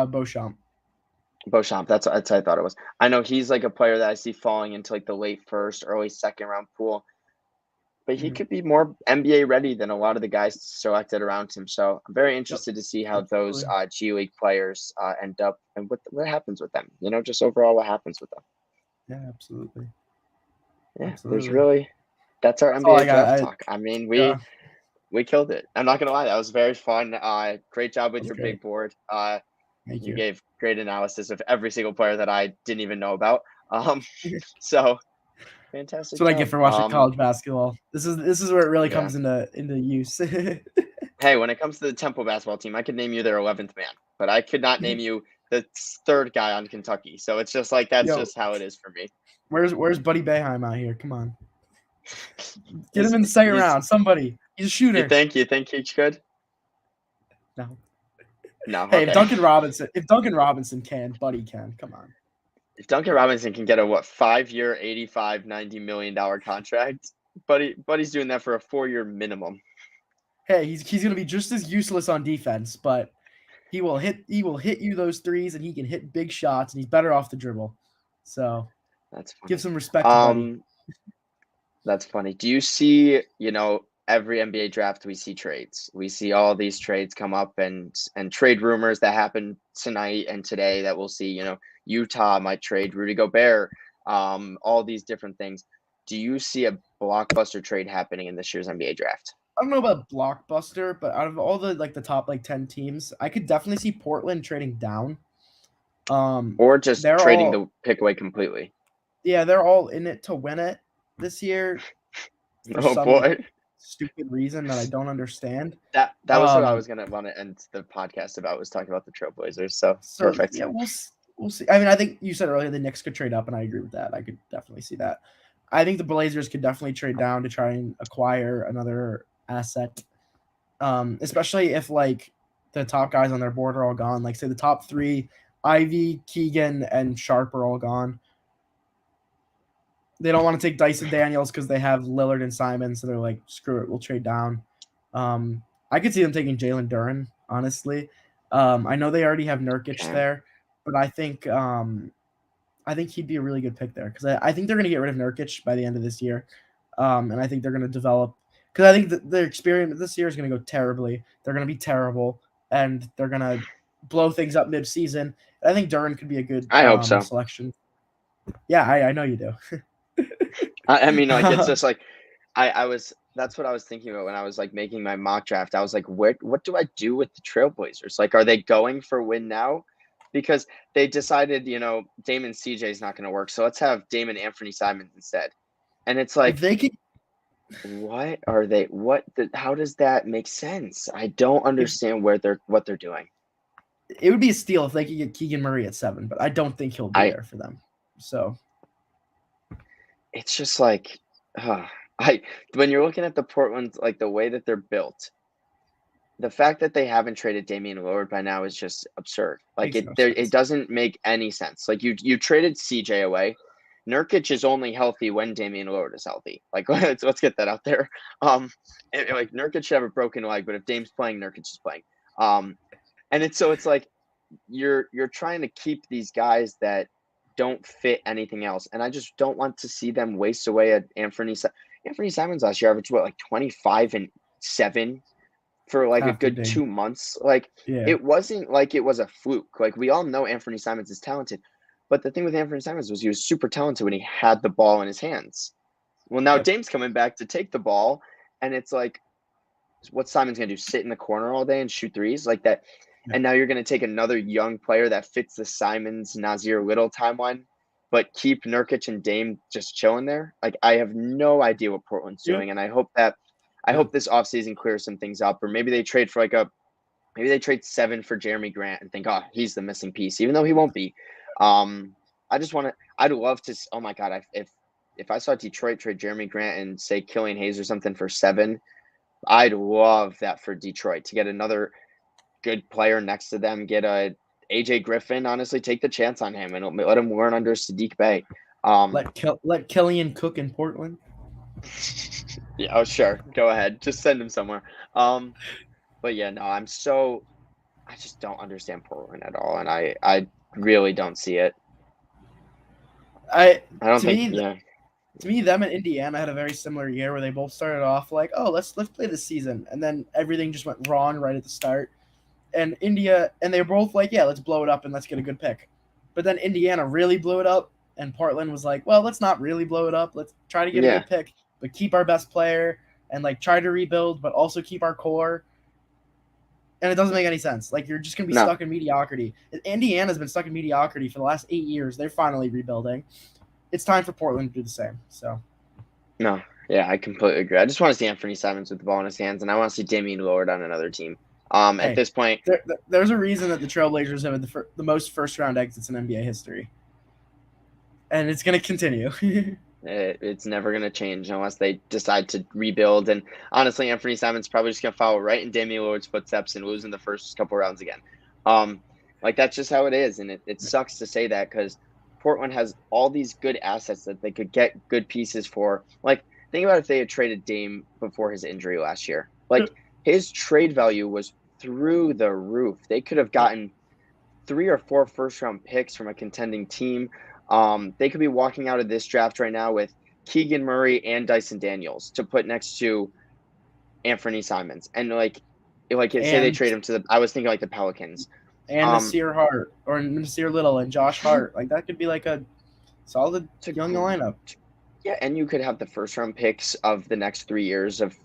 Beauchamp. That's what I thought it was. I know he's like a player that I see falling into like the late first, early second round pool. But he could be more NBA ready than a lot of the guys selected around him. So I'm very interested to see how those G League players end up and what happens with them. Just overall what happens with them. Yeah, absolutely. Yeah, Absolutely. That's our NBA draft talk. We killed it. I'm not gonna lie, that was very fun. Great job with your big board. Thank you. You gave great analysis of every single player that I didn't even know about. So fantastic. That's what I get for watching college basketball. This is where it really comes into use. Hey, when it comes to the Temple basketball team, I could name you their 11th man, but I could not name you the third guy on Kentucky. So it's just like that's just how it is for me. Where's Buddy Boeheim out here? Come on, get him in the second round. Somebody, he's a shooter. You think he could? No. Hey, okay. If Duncan Robinson can, Buddy can. Come on. If Duncan Robinson can get a 5-year, $85-90 million contract, Buddy's doing that for a 4-year minimum. Hey, he's gonna be just as useless on defense, but he will hit you those threes, and he can hit big shots, and he's better off the dribble. So that's funny. Give some respect to Buddy. That's funny. Do you see, every NBA draft we see trades. We see all these trades come up and trade rumors that happen tonight and today that we'll see, Utah might trade Rudy Gobert, all these different things. Do you see a blockbuster trade happening in this year's NBA draft? I don't know about blockbuster, but out of all the top 10 teams, I could definitely see Portland trading down. Or just They're trading all the pick away completely? they're all in it to win it this year for Oh some boy. stupid reason that I don't understand. That was what I Um, was gonna want to end the podcast about, was talking about the Trailblazers. So so perfect. yeah, we'll see. I mean, I think you said earlier the Knicks could trade up, and I agree with that. I could definitely see that. I think the Blazers could definitely trade down to try and acquire another asset, especially if like the top guys on their board are all gone. Like say the top three, Ivy, Keegan, and Sharp are all gone. They don't want to take Dyson Daniels because they have Lillard and Simon, so they're like, screw it, we'll trade down. I could see them taking Jalen Duren, honestly. I know they already have Nurkic Okay. there, but I think he'd be a really good pick there because I think they're going to get rid of Nurkic by the end of this year, and I think they're going to develop because I think their experiment this year is going to go terribly. They're going to be terrible, and they're going to blow things up mid-season. I think Duren could be a good I hope so. selection. Yeah, I know you do. I mean, like, it's just like that's what I was thinking about when I was like making my mock draft. I was like, what do I do with the Trailblazers? Like, are they going for win now? Because they decided, Damon CJ is not going to work. So let's have Damon Anthony Simons instead. And it's If like, they could, what are they? How does that make sense? I don't if understand what they're doing. it would be a steal if they could get Keegan Murray at 7, but I don't think he'll be I there for them. So It's just like, I when you're looking at the Portland, like the way that they're built, the fact that they haven't traded Damian Lillard by now is just absurd. Like makes no it sense. doesn't make any sense. Like you traded CJ away. Nurkic is only healthy when Damian Lillard is healthy. Like let's get that out there. Like Nurkic should have a broken leg, but if Dame's playing, Nurkic is playing. And it's like you're trying to keep these guys that don't fit anything else, and I just don't want to see them waste away at Anthony Simons last year averaged what, like 25 and 7 for like a After good Dame. 2 months. Like, Yeah. it wasn't like it was a fluke. Like, we all know Anthony Simons is talented, but the thing with Anthony Simons was he was super talented when he had the ball in his hands. Well, now Yep. Dame's coming back to take the ball, and it's like, what Simon's gonna do? Sit in the corner all day and shoot threes like that? Yep. And now you're gonna take another young player that fits the Simons Nazir Little timeline, but keep Nurkic and Dame just chilling there. Like, I have no idea what Portland's Yep. doing, and I hope this offseason clears some things up, or maybe they trade for maybe they trade 7 for Jeremy Grant and think, oh, he's the missing piece, even though he won't be. I'd love to. Oh my God, if I saw Detroit trade Jeremy Grant and say Killian Hayes or something for 7, I'd love that for Detroit to get another good player next to them. Get a AJ Griffin. Honestly, take the chance on him and let him learn under Sadiq Bey. Let Killian cook in Portland. Yeah, oh sure, go ahead, just send him somewhere. But yeah, no, I just don't understand Portland at all, and I really don't see it. I I don't to think, me yeah, to me them and Indiana had a very similar year where they both started off like, oh, let's play this season, and then everything just went wrong right at the start. And they were both like, yeah, let's blow it up and let's get a good pick. But then Indiana really blew it up, and Portland was like, well, let's not really blow it up. Let's try to get a yeah, good pick, but keep our best player and like try to rebuild, but also keep our core. And it doesn't make any sense. Like, you're just gonna be no, stuck in mediocrity. Indiana's been stuck in mediocrity for the last 8 years. They're finally rebuilding. It's time for Portland to do the same. So no, yeah, I completely agree. I just want to see Anthony Simons with the ball in his hands, and I want to see Damian Lillard on another team. At hey, this point, there's a reason that the Trailblazers have the most first round exits in NBA history, and it's gonna continue. it's never going to change unless they decide to rebuild. And honestly, Anthony Simons probably just going to follow right in Damian Lillard's footsteps and lose in the first couple rounds again. Like, that's just how it is. And it sucks to say that because Portland has all these good assets that they could get good pieces for. Like, think about if they had traded Dame before his injury last year. Like, his trade value was through the roof. They could have gotten 3 or 4 first round picks from a contending team. They could be walking out of this draft right now with Keegan Murray and Dyson Daniels to put next to Anthony Simons, and say they trade him to the. I was thinking like the Pelicans and Nasir Hart or Nasir Little and Josh Hart. Like that could be like a solid young lineup. Yeah, and you could have the first round picks of the next 3 years of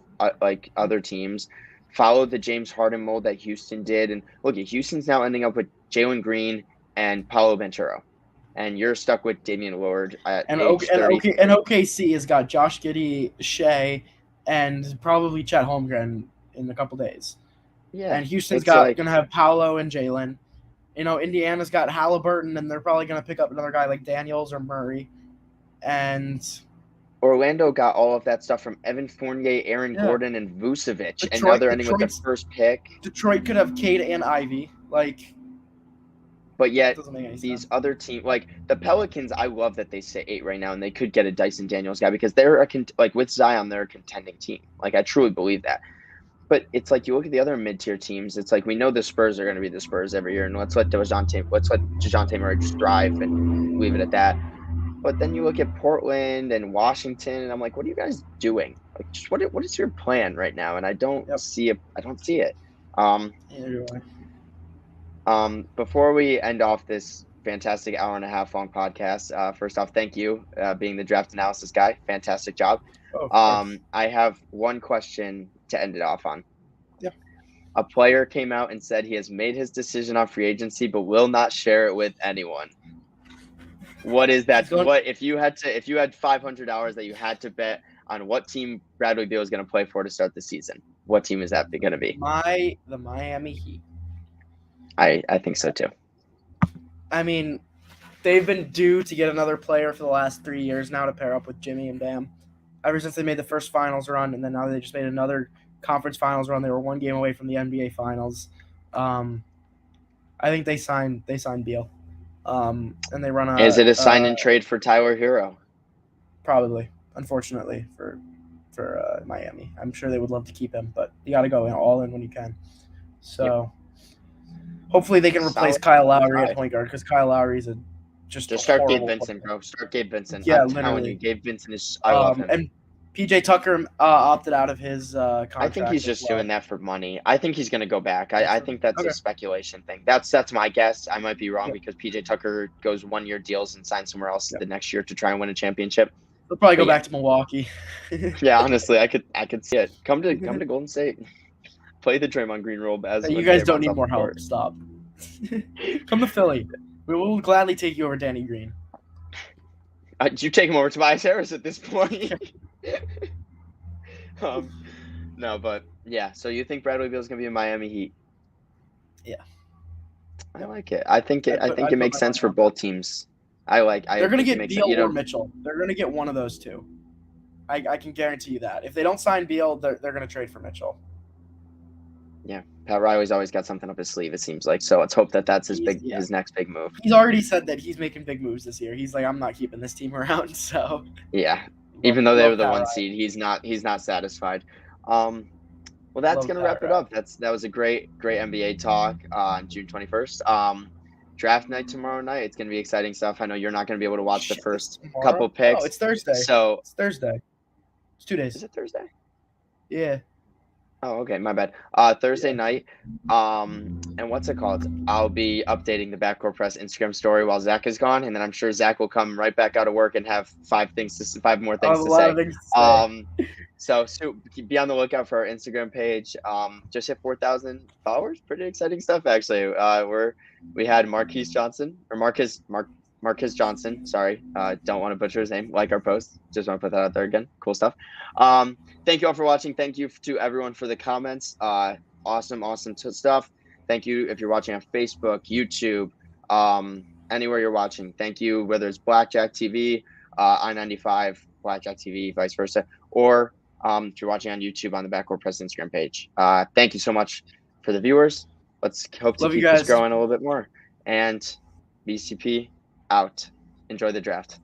other teams. Follow the James Harden mold that Houston did, and look at Houston's now ending up with Jalen Green and Paolo Banchero, and you're stuck with Damian Lillard at age 30. And OKC has got Josh Giddey, Shea, and probably Chet Holmgren in a couple days. Yeah, and Houston's gonna have Paolo and Jalen. Indiana's got Halliburton, and they're probably gonna pick up another guy like Daniels or Murray. And Orlando got all of that stuff from Evan Fournier, Aaron Gordon, and Vucevic, and now they're ending with the first pick. Detroit could have Cade and Ivy, but yet these other teams, like the Pelicans, I love that they sit 8 right now, and they could get a Dyson Daniels guy because they're with Zion, they're a contending team. Like I truly believe that. But it's like you look at the other mid-tier teams. It's like we know the Spurs are going to be the Spurs every year, and let's let DeJounte Murray just thrive and leave it at that. But then you look at Portland and Washington, and I'm like, what are you guys doing? Like, just what is your plan right now? And I don't see it. I don't see it. Before we end off this fantastic hour and a half long podcast, first off, thank you, being the draft analysis guy. Fantastic job. I have one question to end it off on. Yeah. A player came out and said he has made his decision on free agency, but will not share it with anyone. What is that? What if you had $500 that you had to bet on what team Bradley Beal is going to play for to start the season? What team is that going to be? The Miami Heat. I think so too. I mean, they've been due to get another player for the last 3 years now to pair up with Jimmy and Bam. Ever since they made the first finals run, and then now they just made another conference finals run. They were 1 game away from the NBA finals. I think they signed Beal. And they run Is it a sign and trade for Tyler Hero? Probably, unfortunately for Miami. I'm sure they would love to keep him, but you got to go all in when you can. So hopefully they can replace Kyle Lowry at point guard, because Kyle Lowry is just start Gabe Vincent, bro. Start Gabe Vincent. Yeah, literally. Gabe Vincent is. I love him. And PJ Tucker opted out of his contract. I think he's just doing that for money. I think he's going to go back. I think that's a speculation thing. That's my guess. I might be wrong because PJ Tucker goes 1-year deals and signs somewhere else the next year to try and win a championship. He'll probably go back to Milwaukee. Yeah, honestly, I could see it. Come to Golden State. Play the Draymond Green role as you guys don't need more help. Stop. Come to Philly. We will gladly take you over Danny Green. You take him over Tobias Harris at this point. No, but yeah. So you think Bradley Beal is going to be in Miami Heat? Yeah, I like it. I think it makes sense for both teams. They're going to get Beal or Mitchell. They're going to get one of those two. I can guarantee you that. If they don't sign Beal, they're going to trade for Mitchell. Yeah, Pat Riley's always got something up his sleeve, it seems like. So let's hope that's his next big move. He's already said that he's making big moves this year. He's like, I'm not keeping this team around. So yeah, even though they were the 1 seed, he's not satisfied. Well, that's gonna wrap it up. That was a great NBA talk on June 21st. Draft night tomorrow night. It's gonna be exciting stuff. I know you're not gonna be able to watch the first couple picks. Oh, it's Thursday. So it's Thursday. It's 2 days. Is it Thursday? Yeah. Oh, okay, my bad. Thursday night, and what's it called? I'll be updating the Backcourt Press Instagram story while Zach is gone, and then I'm sure Zach will come right back out of work and have 5 more things to say. So be on the lookout for our Instagram page. Just hit 4,000 followers. Pretty exciting stuff, actually. We had Marquise Johnson. Sorry, don't want to butcher his name. Like our post. Just want to put that out there again. Cool stuff. Thank you all for watching. Thank you to everyone for the comments. Awesome stuff. Thank you if you're watching on Facebook, YouTube, anywhere you're watching. Thank you, whether it's Blackjack TV, I-95, Blackjack TV, vice versa, or if you're watching on YouTube on the Backcourt Press Instagram page. Thank you so much for the viewers. Let's hope to keep this growing a little bit more. And BCP out. Enjoy the draft.